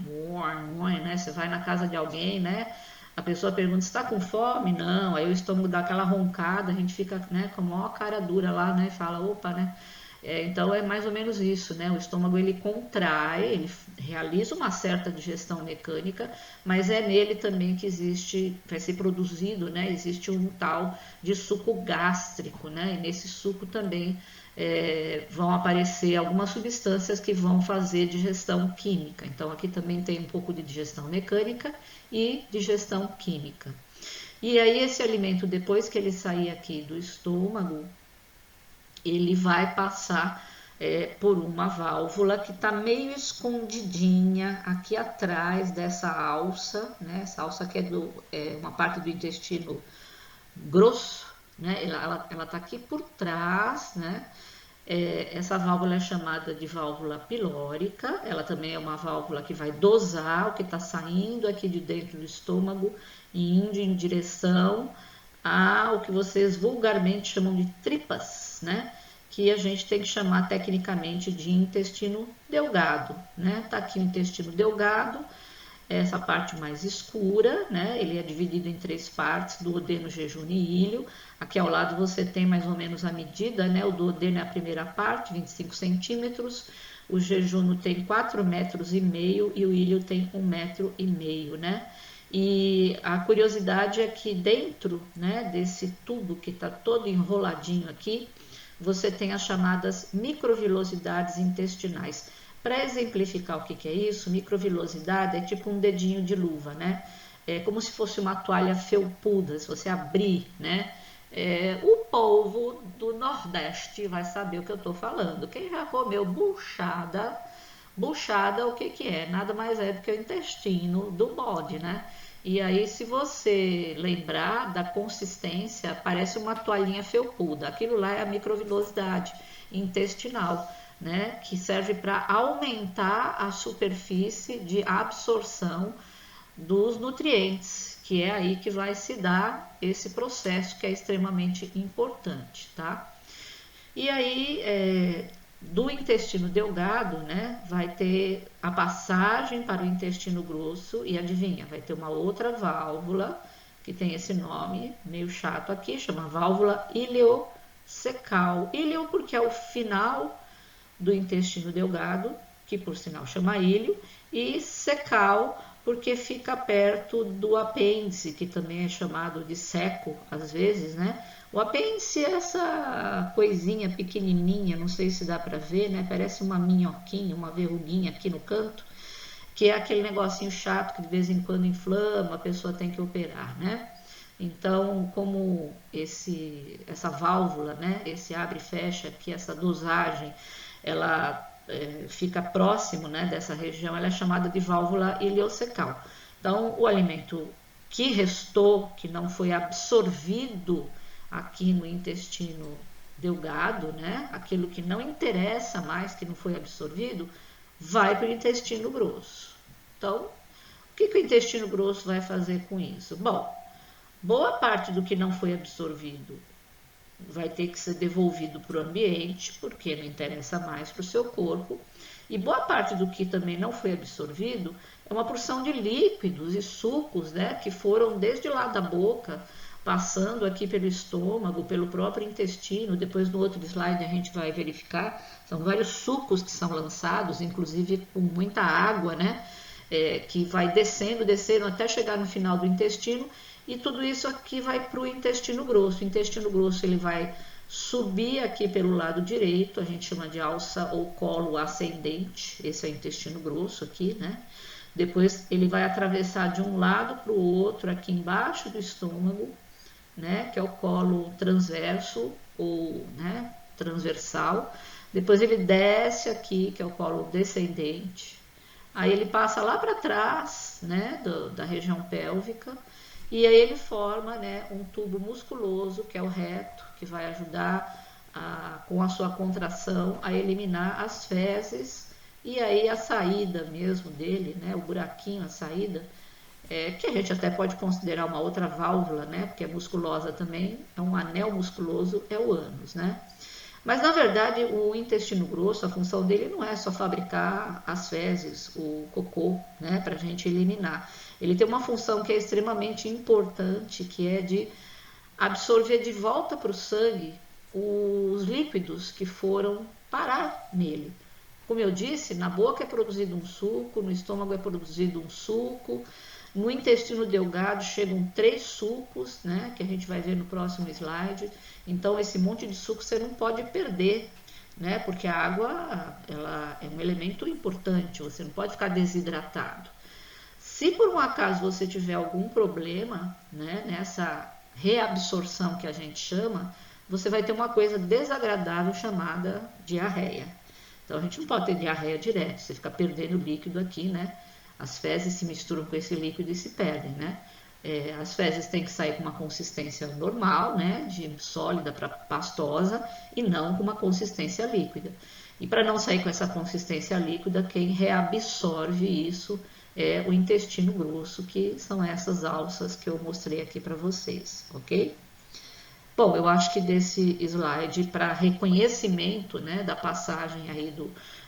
Né? Você vai na casa de alguém, né? A pessoa pergunta, você tá com fome? Não. Aí o estômago dá aquela roncada, a gente fica, né, com a maior cara dura lá, né? Fala, opa, né? Então é mais ou menos isso, né? O estômago ele contrai, ele realiza uma certa digestão mecânica, mas é nele também que existe, vai ser produzido, né? Existe um tal de suco gástrico, né? E nesse suco também vão aparecer algumas substâncias que vão fazer digestão química. Então aqui também tem um pouco de digestão mecânica e digestão química. E aí esse alimento, depois que ele sair aqui do estômago, ele vai passar por uma válvula que está meio escondidinha aqui atrás dessa alça, né? Essa alça que é uma parte do intestino grosso, né? Ela tá aqui por trás, né? Essa válvula é chamada de válvula pilórica, ela também é uma válvula que vai dosar o que está saindo aqui de dentro do estômago e indo em direção ao que vocês vulgarmente chamam de tripas, né? Que a gente tem que chamar tecnicamente de intestino delgado, né? Tá aqui o intestino delgado, essa parte mais escura, né? Ele é dividido em 3 partes, duodeno, jejunum e ilho. Aqui ao lado você tem mais ou menos a medida, né? O duodeno é a primeira parte, 25 centímetros. O jejunum tem 4,5 metros e o ilho tem 1,5 metro, né? E a curiosidade é que dentro, né, desse tubo que está todo enroladinho aqui, você tem as chamadas microvilosidades intestinais. Para exemplificar o que é isso, microvilosidade é tipo um dedinho de luva, né? É como se fosse uma toalha felpuda, se você abrir, né? O povo do Nordeste vai saber o que eu estou falando. Quem já comeu buchada, o que é? Nada mais é do que o intestino do bode, né? E aí, se você lembrar da consistência, parece uma toalhinha felpuda. Aquilo lá é a microvilosidade intestinal, né? Que serve para aumentar a superfície de absorção dos nutrientes, que é aí que vai se dar esse processo que é extremamente importante, tá? E aí, do intestino delgado, né, vai ter a passagem para o intestino grosso e adivinha, vai ter uma outra válvula que tem esse nome meio chato aqui, chama válvula ileocecal. Ileo porque é o final do intestino delgado, que por sinal chama ilho, e cecal porque fica perto do apêndice, que também é chamado de seco às vezes, né? O apêndice é essa coisinha pequenininha, não sei se dá para ver, né? Parece uma minhoquinha, uma verruguinha aqui no canto, que é aquele negocinho chato que de vez em quando inflama, a pessoa tem que operar, né? Então, como essa válvula, né? Esse abre e fecha aqui, essa dosagem, ela fica próximo, né, dessa região, ela é chamada de válvula ileocecal. Então, o alimento que restou, que não foi absorvido aqui no intestino delgado, né? Aquilo que não interessa mais, que não foi absorvido, vai para o intestino grosso. Então, o que o intestino grosso vai fazer com isso? Bom, boa parte do que não foi absorvido vai ter que ser devolvido para o ambiente, porque não interessa mais para o seu corpo. E boa parte do que também não foi absorvido é uma porção de líquidos e sucos, né? Que foram desde lá da boca, passando aqui pelo estômago, pelo próprio intestino. Depois no outro slide a gente vai verificar, são vários sucos que são lançados, inclusive com muita água, né? Que vai descendo até chegar no final do intestino, e tudo isso aqui vai para o intestino grosso. O intestino grosso ele vai subir aqui pelo lado direito, a gente chama de alça ou colo ascendente, esse é o intestino grosso aqui, né? Depois ele vai atravessar de um lado para o outro aqui embaixo do estômago, né? Que é o colo transverso ou, né, transversal. Depois ele desce aqui, que é o colo descendente. Aí ele passa lá para trás, né, da região pélvica. E aí ele forma, né, um tubo musculoso, que é o reto, que vai ajudar com a sua contração a eliminar as fezes. E aí a saída mesmo dele, né, o buraquinho, a saída, que a gente até pode considerar uma outra válvula, né, porque é musculosa também, é um anel musculoso, é o ânus, né. Mas na verdade o intestino grosso, a função dele não é só fabricar as fezes, o cocô, né, para a gente eliminar. Ele tem uma função que é extremamente importante, que é de absorver de volta para o sangue os líquidos que foram parar nele. Como eu disse, na boca é produzido um suco, no estômago é produzido um suco, no intestino delgado chegam 3 sucos, né, que a gente vai ver no próximo slide. Então esse monte de suco você não pode perder, né, porque a água ela é um elemento importante, você não pode ficar desidratado. Se por um acaso você tiver algum problema, né, nessa reabsorção que a gente chama, você vai ter uma coisa desagradável chamada diarreia. Então a gente não pode ter diarreia direto, você fica perdendo líquido aqui, né? As fezes se misturam com esse líquido e se perdem, né? As fezes têm que sair com uma consistência normal, né? De sólida para pastosa e não com uma consistência líquida. E para não sair com essa consistência líquida, quem reabsorve isso é o intestino grosso, que são essas alças que eu mostrei aqui para vocês, ok? Bom, eu acho que desse slide para reconhecimento, né, da passagem aí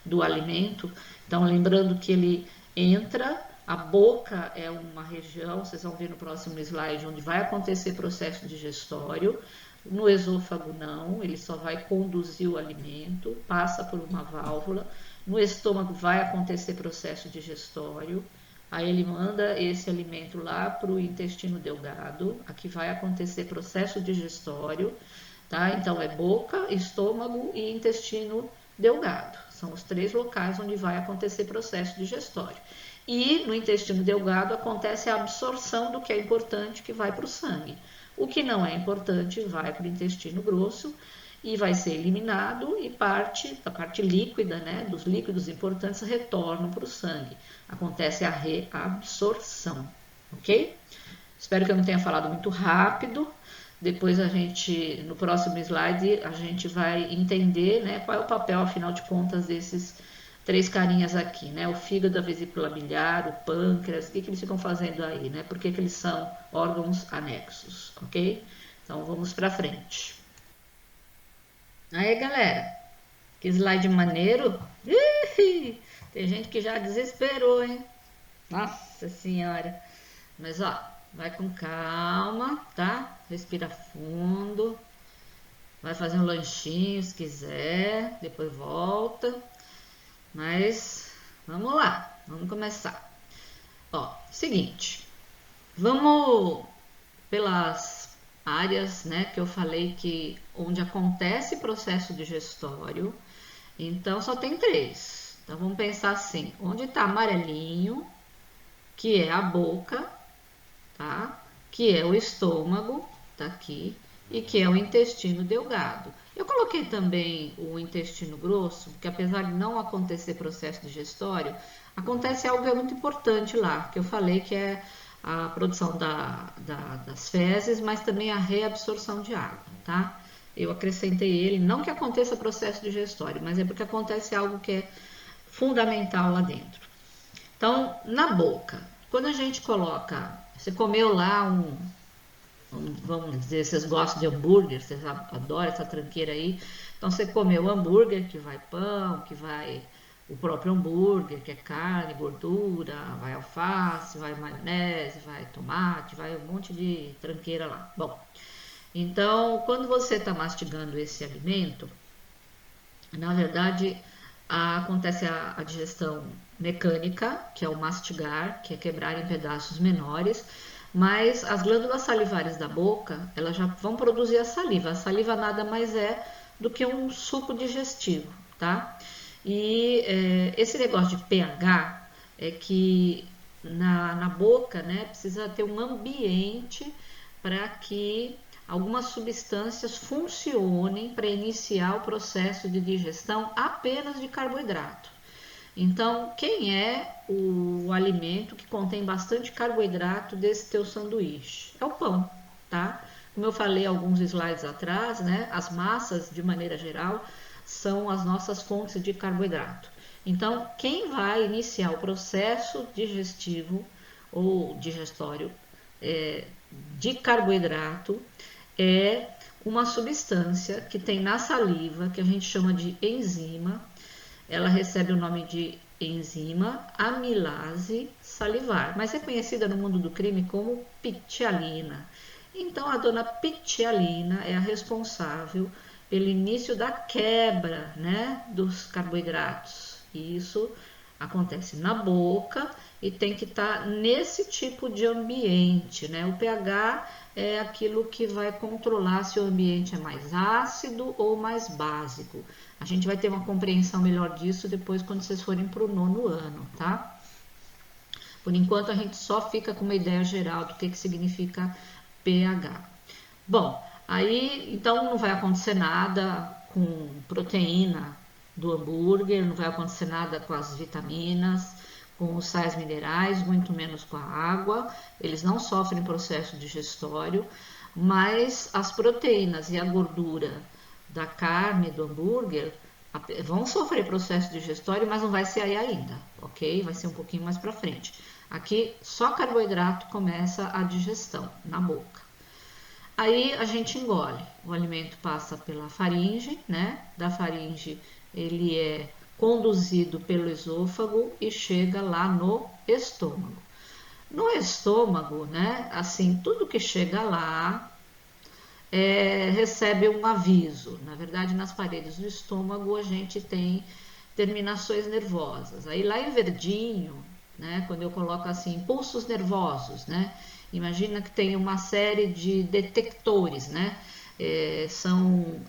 do alimento, então lembrando que ele entra, a boca é uma região, vocês vão ver no próximo slide, onde vai acontecer processo digestório. No esôfago não, ele só vai conduzir o alimento, passa por uma válvula. No estômago vai acontecer processo digestório. Aí ele manda esse alimento lá para o intestino delgado, aqui vai acontecer processo digestório, tá? Então é boca, estômago e intestino delgado. São os 3 locais onde vai acontecer processo digestório. E no intestino delgado acontece a absorção do que é importante, que vai para o sangue. O que não é importante vai para o intestino grosso e vai ser eliminado, e a parte líquida, né, dos líquidos importantes retornam para o sangue. Acontece a reabsorção, ok? Espero que eu não tenha falado muito rápido. Depois a gente, no próximo slide, a gente vai entender, né, qual é o papel, afinal de contas, desses 3 carinhas aqui, né? O fígado, a vesícula biliar, o pâncreas, o que eles ficam fazendo aí, né? Por que eles são órgãos anexos, ok? Então vamos para frente. Aí, galera, que slide maneiro. Ih, tem gente que já desesperou, hein? Nossa senhora. Mas, ó, vai com calma, tá? Respira fundo. Vai fazer um lanchinho se quiser, depois volta. Mas, vamos lá, vamos começar. Ó, seguinte. Vamos pelas áreas, né, que eu falei que onde acontece processo digestório. Então só tem 3. Então vamos pensar assim, onde está amarelinho, que é a boca, tá? Que é o estômago, tá aqui, e que é o intestino delgado. Eu coloquei também o intestino grosso, porque apesar de não acontecer processo digestório, acontece algo que é muito importante lá, que eu falei que é a produção das fezes, mas também a reabsorção de água, tá? Eu acrescentei ele, não que aconteça processo digestório, mas é porque acontece algo que é fundamental lá dentro. Então, na boca, quando a gente coloca, você comeu lá vamos dizer, vocês gostam de hambúrguer, vocês adoram essa tranqueira aí, então você comeu hambúrguer, que vai pão, que vai o próprio hambúrguer, que é carne, gordura, vai alface, vai maionese, vai tomate, vai um monte de tranqueira lá. Bom, então, quando você está mastigando esse alimento, na verdade, acontece a digestão mecânica, que é o mastigar, que é quebrar em pedaços menores, mas as glândulas salivares da boca, elas já vão produzir a saliva. A saliva nada mais é do que um suco digestivo, tá? E esse negócio de pH é que na boca, né, precisa ter um ambiente para que algumas substâncias funcionem para iniciar o processo de digestão apenas de carboidrato. Então, quem é o alimento que contém bastante carboidrato desse teu sanduíche? É o pão, tá? Como eu falei alguns slides atrás, né, as massas, de maneira geral, são as nossas fontes de carboidrato. Então, quem vai iniciar o processo digestivo ou digestório de carboidrato é uma substância que tem na saliva, que a gente chama de enzima. Ela recebe o nome de enzima amilase salivar, mas é conhecida no mundo do crime como pitialina. Então, a dona pitialina é a responsável pelo início da quebra, né, dos carboidratos. E isso acontece na boca e tem que estar nesse tipo de ambiente, né? O pH é aquilo que vai controlar se o ambiente é mais ácido ou mais básico. A gente vai ter uma compreensão melhor disso depois quando vocês forem para o 9º ano, tá? Por enquanto a gente só fica com uma ideia geral do que significa pH. Bom, aí então não vai acontecer nada com proteína do hambúrguer, não vai acontecer nada com as vitaminas, com os sais minerais, muito menos com a água. Eles não sofrem processo digestório, mas as proteínas e a gordura da carne, do hambúrguer, vão sofrer processo digestório, mas não vai ser aí ainda, ok? Vai ser um pouquinho mais para frente. Aqui só carboidrato começa a digestão na boca. Aí a gente engole, o alimento passa pela faringe, né? Da faringe ele é conduzido pelo esôfago e chega lá no estômago. No estômago, né? Assim, tudo que chega lá recebe um aviso. Na verdade, nas paredes do estômago a gente tem terminações nervosas. Aí lá em verdinho, né? Quando eu coloco assim, impulsos nervosos, né? Imagina que tem uma série de detectores, né? São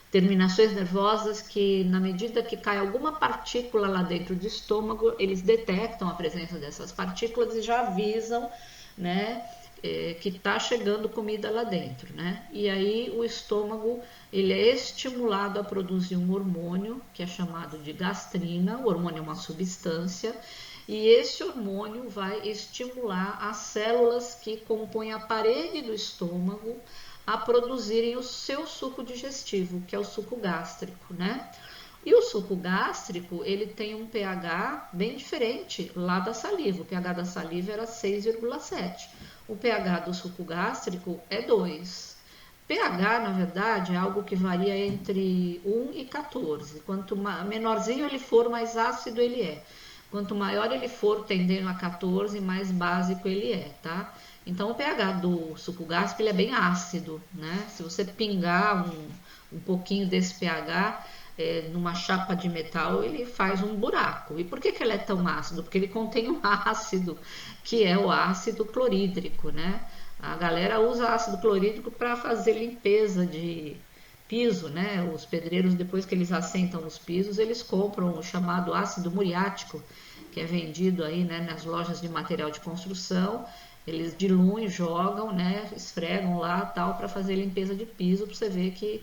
terminações nervosas que, na medida que cai alguma partícula lá dentro do estômago, eles detectam a presença dessas partículas e já avisam, né, que está chegando comida lá dentro, né? E aí o estômago ele é estimulado a produzir um hormônio que é chamado de gastrina. O hormônio é uma substância e esse hormônio vai estimular as células que compõem a parede do estômago a produzirem o seu suco digestivo, que é o suco gástrico, né? E o suco gástrico, ele tem um pH bem diferente lá da saliva. O pH da saliva era 6,7. O pH do suco gástrico é 2. pH, na verdade, é algo que varia entre 1 e 14. Quanto menorzinho ele for, mais ácido ele é. Quanto maior ele for, tendendo a 14, mais básico ele é, tá? Então, o pH do suco gástrico ele é bem ácido, né? Se você pingar um pouquinho desse pH numa chapa de metal, ele faz um buraco. E por que ele é tão ácido? Porque ele contém um ácido, que é o ácido clorídrico, né? A galera usa ácido clorídrico para fazer limpeza de piso, né? Os pedreiros, depois que eles assentam os pisos, eles compram o chamado ácido muriático, que é vendido aí, né, nas lojas de material de construção. Eles diluem, jogam, né, esfregam lá tal para fazer limpeza de piso, para você ver que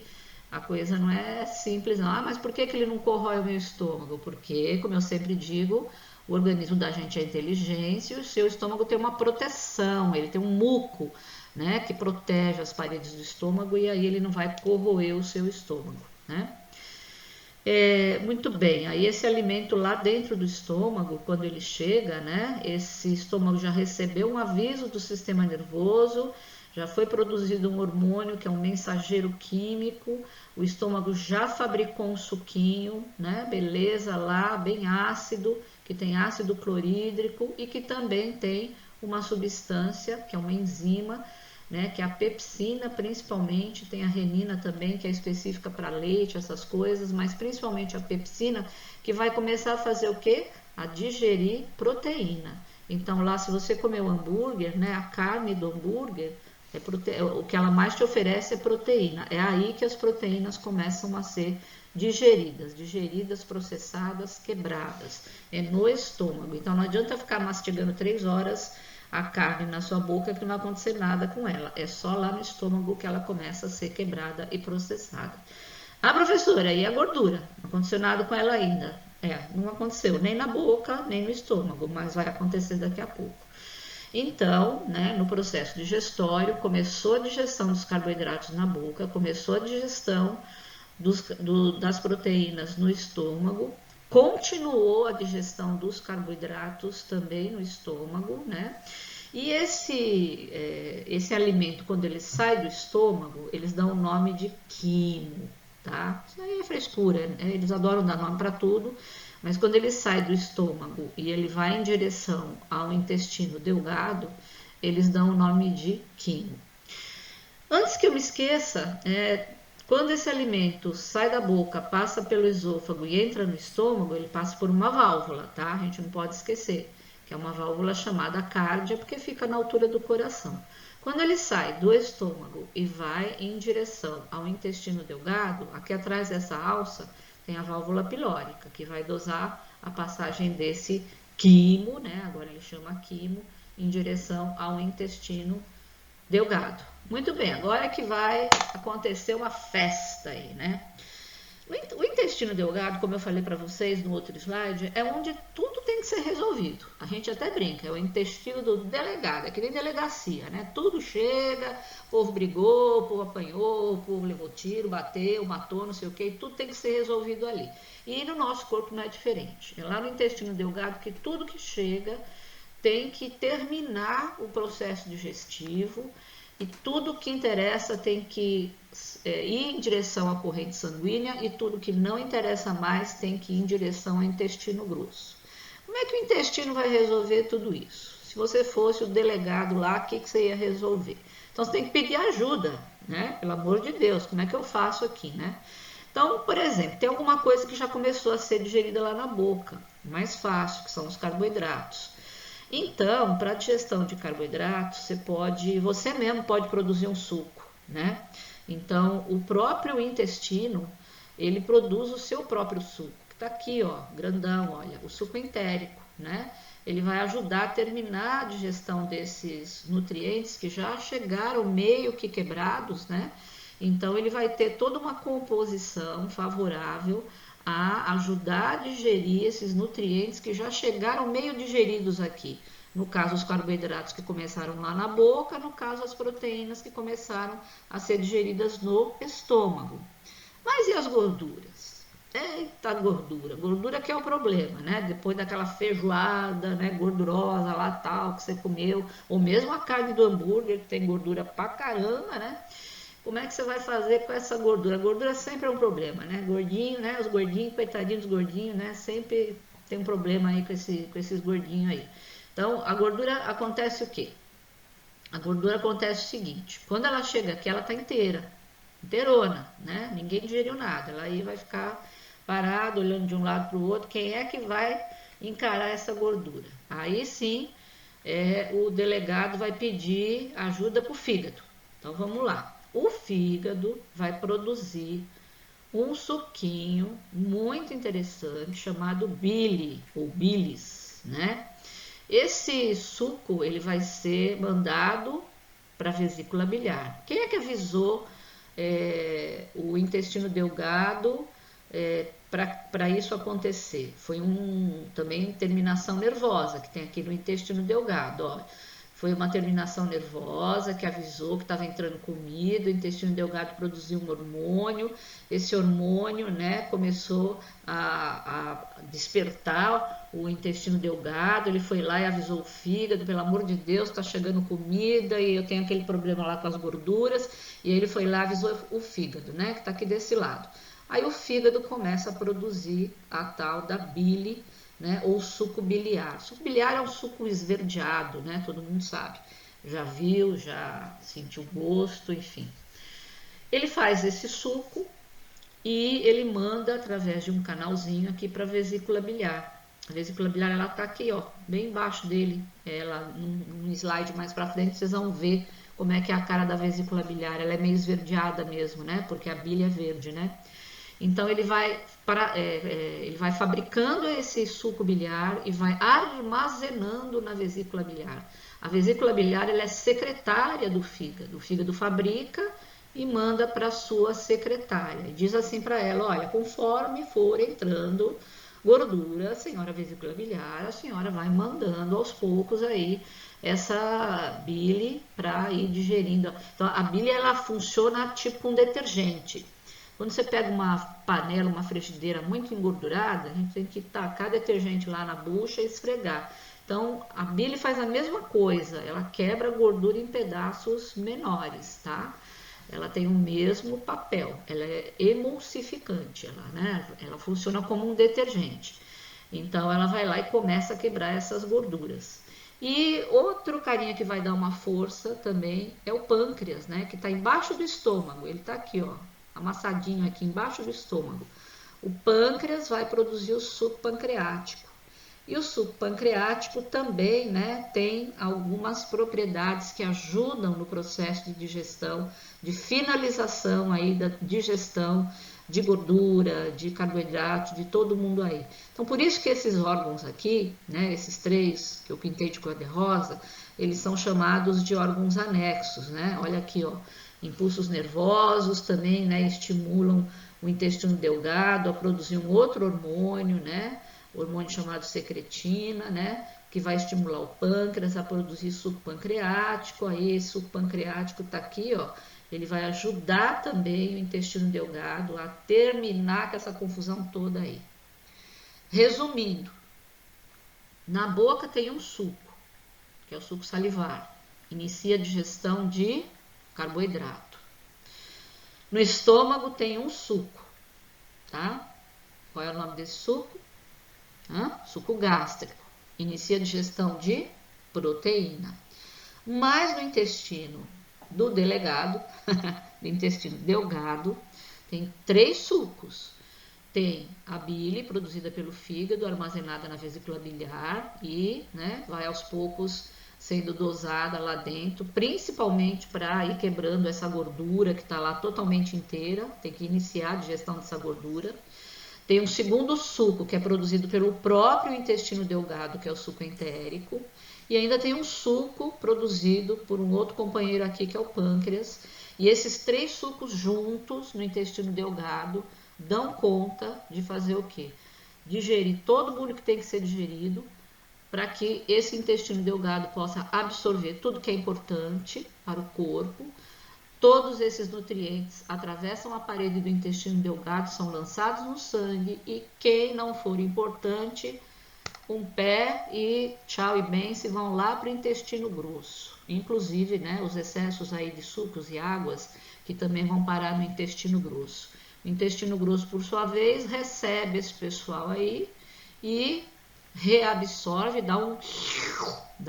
a coisa não é simples, não. Ah, mas por que ele não corrói o meu estômago? Porque, como eu sempre digo, o organismo da gente é inteligência e o seu estômago tem uma proteção, ele tem um muco, né, que protege as paredes do estômago e aí ele não vai corroer o seu estômago, né? Muito bem, aí esse alimento lá dentro do estômago, quando ele chega, né, esse estômago já recebeu um aviso do sistema nervoso, já foi produzido um hormônio que é um mensageiro químico, o estômago já fabricou um suquinho, né, beleza, lá, bem ácido, que tem ácido clorídrico e que também tem uma substância, que é uma enzima, né, que é a pepsina principalmente, tem a renina também, que é específica para leite, essas coisas, mas principalmente a pepsina, que vai começar a fazer o quê? A digerir proteína. Então lá, se você comer o hambúrguer, né, a carne do hambúrguer, o que ela mais te oferece é proteína. É aí que as proteínas começam a ser digeridas, processadas, quebradas. É no estômago. Então não adianta ficar mastigando 3 horas a carne na sua boca que não vai acontecer nada com ela. É só lá no estômago que ela começa a ser quebrada e processada. Ah, professora, e a gordura? Não aconteceu nada com ela ainda. Não aconteceu nem na boca, nem no estômago, mas vai acontecer daqui a pouco. Então, né, no processo digestório, começou a digestão dos carboidratos na boca, começou a digestão das proteínas no estômago, continuou a digestão dos carboidratos também no estômago, né? E esse alimento, quando ele sai do estômago, eles dão o nome de quimo, tá? Isso aí é frescura, né? Eles adoram dar nome para tudo, mas quando ele sai do estômago e ele vai em direção ao intestino delgado, eles dão o nome de quimo. Antes que eu me esqueça, quando esse alimento sai da boca, passa pelo esôfago e entra no estômago, ele passa por uma válvula, tá? A gente não pode esquecer, que é uma válvula chamada cárdia, porque fica na altura do coração. Quando ele sai do estômago e vai em direção ao intestino delgado, aqui atrás dessa alça tem a válvula pilórica, que vai dosar a passagem desse quimo, né? Agora ele chama quimo, em direção ao intestino delgado. Muito bem, agora é que vai acontecer uma festa aí, né? O intestino delgado, como eu falei para vocês no outro slide, é onde tudo tem que ser resolvido. A gente até brinca, é o intestino do delegado, é que nem delegacia, né? Tudo chega, o povo brigou, o povo apanhou, o povo levou tiro, bateu, matou, não sei o que, tudo tem que ser resolvido ali. E no nosso corpo não é diferente. É lá no intestino delgado que tudo que chega tem que terminar o processo digestivo e tudo que interessa tem que ir em direção à corrente sanguínea e tudo que não interessa mais tem que ir em direção ao intestino grosso. Como é que o intestino vai resolver tudo isso? Se você fosse o delegado lá, o que você ia resolver? Então você tem que pedir ajuda, né? Pelo amor de Deus, como é que eu faço aqui, né? Então, por exemplo, tem alguma coisa que já começou a ser digerida lá na boca, mais fácil, que são os carboidratos. Então, para a digestão de carboidratos, você mesmo pode produzir um suco, né? Então, o próprio intestino, ele produz o seu próprio suco, que tá aqui, ó, grandão, olha, o suco entérico, né? Ele vai ajudar a terminar a digestão desses nutrientes que já chegaram meio que quebrados, né? Então, ele vai ter toda uma composição favorável a ajudar a digerir esses nutrientes que já chegaram meio digeridos aqui. No caso, os carboidratos que começaram lá na boca, no caso, as proteínas que começaram a ser digeridas no estômago. Mas e as gorduras? Eita, gordura. Gordura que é o problema, né? Depois daquela feijoada, né, gordurosa lá, tal, que você comeu, ou mesmo a carne do hambúrguer, que tem gordura pra caramba, né? Como é que você vai fazer com essa gordura? A gordura sempre é um problema, né? Gordinho, né? Os gordinhos, coitadinhos dos gordinhos, né? Sempre tem um problema aí com esses gordinhos aí. Então, a gordura acontece o quê? A gordura acontece o seguinte, quando ela chega aqui, ela tá inteirona, né? Ninguém digeriu nada. Ela aí vai ficar parada, olhando de um lado para o outro. Quem é que vai encarar essa gordura? Aí sim, o delegado vai pedir ajuda para o fígado. Então, vamos lá. O fígado vai produzir um suquinho muito interessante chamado bile ou bilis, né? Esse suco ele vai ser mandado para a vesícula biliar. Quem é que avisou o intestino delgado para isso acontecer? Foi também terminação nervosa que tem aqui no intestino delgado, ó. Foi uma terminação nervosa que avisou que estava entrando comida, o intestino delgado produziu um hormônio, esse hormônio, né, começou a despertar o intestino delgado, ele foi lá e avisou o fígado, pelo amor de Deus, está chegando comida e eu tenho aquele problema lá com as gorduras, e ele foi lá e avisou o fígado, né, que está aqui desse lado. Aí o fígado começa a produzir a tal da bile, né, ou suco biliar. O suco biliar é um suco esverdeado, né, todo mundo sabe. Já viu, já sentiu gosto, enfim. Ele faz esse suco e ele manda através de um canalzinho aqui para a vesícula biliar. A vesícula biliar, ela tá aqui, ó, bem embaixo dele. Ela, num slide mais para frente, vocês vão ver como é que é a cara da vesícula biliar. Ela é meio esverdeada mesmo, né? Porque a bile é verde, né? Então ele vai fabricando esse suco biliar e vai armazenando na vesícula biliar. A vesícula biliar, ela é secretária do fígado. O fígado fabrica e manda para sua secretária. Diz assim para ela: olha, conforme for entrando gordura, senhora vesícula biliar, a senhora vai mandando aos poucos aí essa bile para ir digerindo. Então a bile, ela funciona tipo um detergente. Quando você pega uma panela, uma frigideira muito engordurada, a gente tem que tacar detergente lá na bucha e esfregar. Então a bile faz a mesma coisa, ela quebra a gordura em pedaços menores, tá? Ela tem o mesmo papel, ela é emulsificante, ela funciona como um detergente. Então ela vai lá e começa a quebrar essas gorduras. E outro carinha que vai dar uma força também é o pâncreas, né? Que está embaixo do estômago, ele está aqui, ó, amassadinho aqui embaixo do estômago. O pâncreas vai produzir o suco pancreático. E o suco pancreático também, né, tem algumas propriedades que ajudam no processo de digestão, de finalização aí da digestão de gordura, de carboidrato, de todo mundo aí. Então, por isso que esses órgãos aqui, né, esses três que eu pintei de cor de rosa, eles são chamados de órgãos anexos, né? Olha aqui, ó, impulsos nervosos também, né, estimulam o intestino delgado a produzir um outro hormônio, né? Hormônio chamado secretina, né? Que vai estimular o pâncreas a produzir suco pancreático. Aí esse suco pancreático tá aqui, ó. Ele vai ajudar também o intestino delgado a terminar com essa confusão toda aí. Resumindo, na boca tem um suco, que é o suco salivar. Inicia a digestão de carboidrato. No estômago tem um suco, tá? Qual é o nome desse suco? Suco gástrico. Inicia a digestão de proteína. Mas no intestino do delegado, do intestino delgado, tem 3 sucos. Tem a bile, produzida pelo fígado, armazenada na vesícula biliar e, né, vai aos poucos sendo dosada lá dentro, principalmente para ir quebrando essa gordura que está lá totalmente inteira. Tem que iniciar a digestão dessa gordura. Tem um segundo suco que é produzido pelo próprio intestino delgado, que é o suco entérico. E ainda tem um suco produzido por um outro companheiro aqui, que é o pâncreas. E esses 3 sucos juntos no intestino delgado dão conta de fazer o quê? Digerir todo mundo que tem que ser digerido, para que esse intestino delgado possa absorver tudo que é importante para o corpo. Todos esses nutrientes atravessam a parede do intestino delgado, são lançados no sangue e quem não for importante, um pé e tchau e bem, se vão lá para o intestino grosso. Inclusive, né, os excessos aí de sucos e águas que também vão parar no intestino grosso. O intestino grosso, por sua vez, recebe esse pessoal aí e reabsorve, dá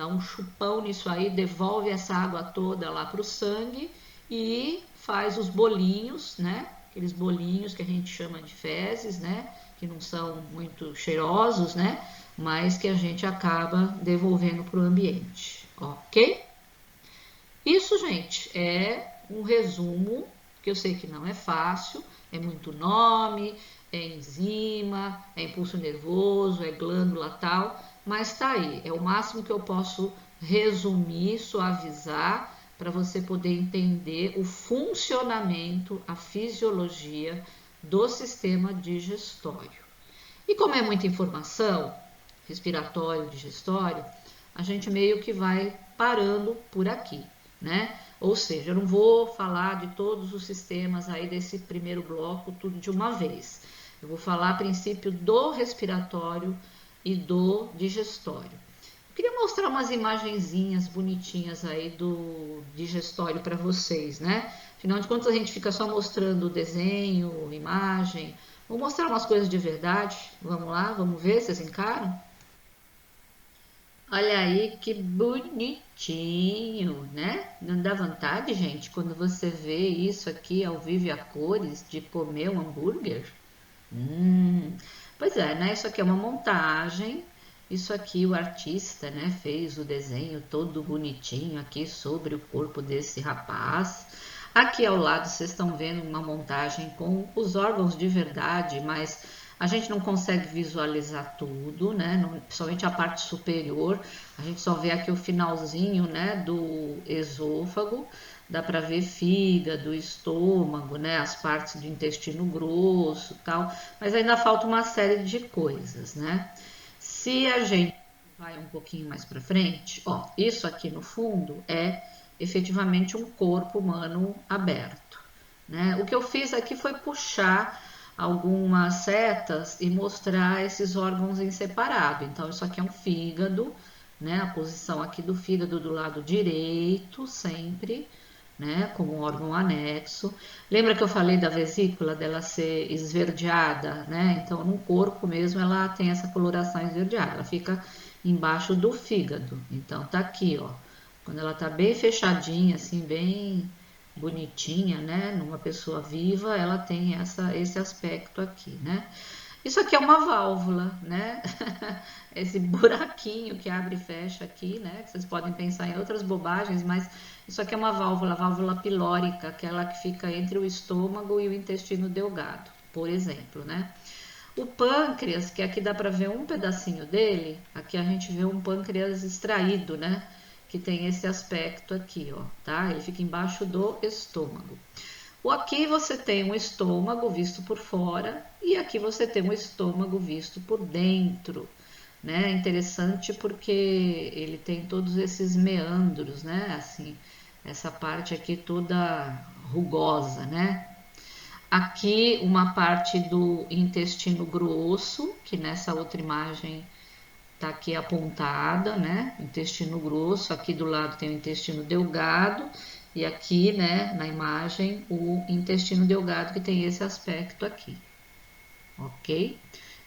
um chupão nisso aí, devolve essa água toda lá para o sangue e faz os bolinhos, né? Aqueles bolinhos que a gente chama de fezes, né? Que não são muito cheirosos, né? Mas que a gente acaba devolvendo para o ambiente, ok? Isso, gente, é um resumo, que eu sei que não é fácil, é muito nome, é enzima, é impulso nervoso, é glândula tal, mas tá aí, é o máximo que eu posso resumir, suavizar, para você poder entender o funcionamento, a fisiologia do sistema digestório. E como é muita informação, respiratório, digestório, a gente meio que vai parando por aqui, né? Ou seja, eu não vou falar de todos os sistemas aí desse primeiro bloco tudo de uma vez. Eu vou falar a princípio do respiratório e do digestório. Queria mostrar umas imagenzinhas bonitinhas aí do digestório para vocês, né? Afinal de contas, a gente fica só mostrando desenho, imagem. Vou mostrar umas coisas de verdade. Vamos lá, vamos ver, vocês encaram? Olha aí que bonitinho, né? Não dá vontade, gente, quando você vê isso aqui ao vivo e a cores, de comer um hambúrguer? Pois é, né? Isso aqui é uma montagem. Isso aqui o artista, né, fez o desenho todo bonitinho aqui sobre o corpo desse rapaz. Aqui ao lado vocês estão vendo uma montagem com os órgãos de verdade, mas a gente não consegue visualizar tudo, né? Principalmente a parte superior. A gente só vê aqui o finalzinho, né, do esôfago. Dá para ver fígado, estômago, né, as partes do intestino grosso, tal. Mas ainda falta uma série de coisas, né? Se a gente vai um pouquinho mais para frente, ó, isso aqui no fundo é efetivamente um corpo humano aberto, né? O que eu fiz aqui foi puxar algumas setas e mostrar esses órgãos em separado. Então, isso aqui é um fígado, né? A posição aqui do fígado do lado direito, sempre, né? Como um órgão anexo. Lembra que eu falei da vesícula dela ser esverdeada, né? Então, no corpo mesmo ela tem essa coloração esverdeada, ela fica embaixo do fígado. Então, tá aqui, ó. Quando ela tá bem fechadinha, assim, bem bonitinha, né? Numa pessoa viva, ela tem esse aspecto aqui, né? Isso aqui é uma válvula, né? Esse buraquinho que abre e fecha aqui, né? Vocês podem pensar em outras bobagens, mas isso aqui é uma válvula, a válvula pilórica, aquela que fica entre o estômago e o intestino delgado, por exemplo, né? O pâncreas, que aqui dá para ver um pedacinho dele, aqui a gente vê um pâncreas extraído, né? Que tem esse aspecto aqui, ó, tá? Ele fica embaixo do estômago. Aqui você tem um estômago visto por fora e aqui você tem um estômago visto por dentro, né? É interessante porque ele tem todos esses meandros, né? Assim, essa parte aqui toda rugosa, né? Aqui uma parte do intestino grosso, que nessa outra imagem tá aqui apontada, né? Intestino grosso, aqui do lado tem o intestino delgado e aqui, né, na imagem, o intestino delgado que tem esse aspecto aqui, ok?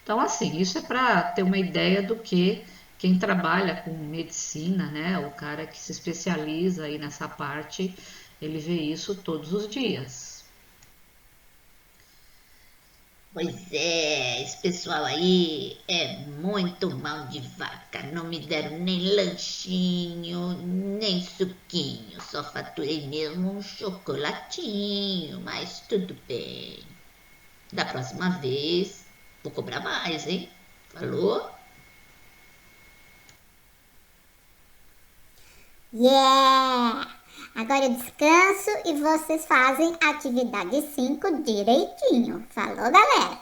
Então, assim, isso é para ter uma ideia do que quem trabalha com medicina, né, o cara que se especializa aí nessa parte, ele vê isso todos os dias. Pois é, esse pessoal aí é muito mal de vaca. Não me deram nem lanchinho, nem suquinho. Só faturei mesmo um chocolatinho, mas tudo bem. Da próxima vez, vou cobrar mais, hein? Falou? Yeah! Agora eu descanso e vocês fazem a atividade 5 direitinho. Falou, galera?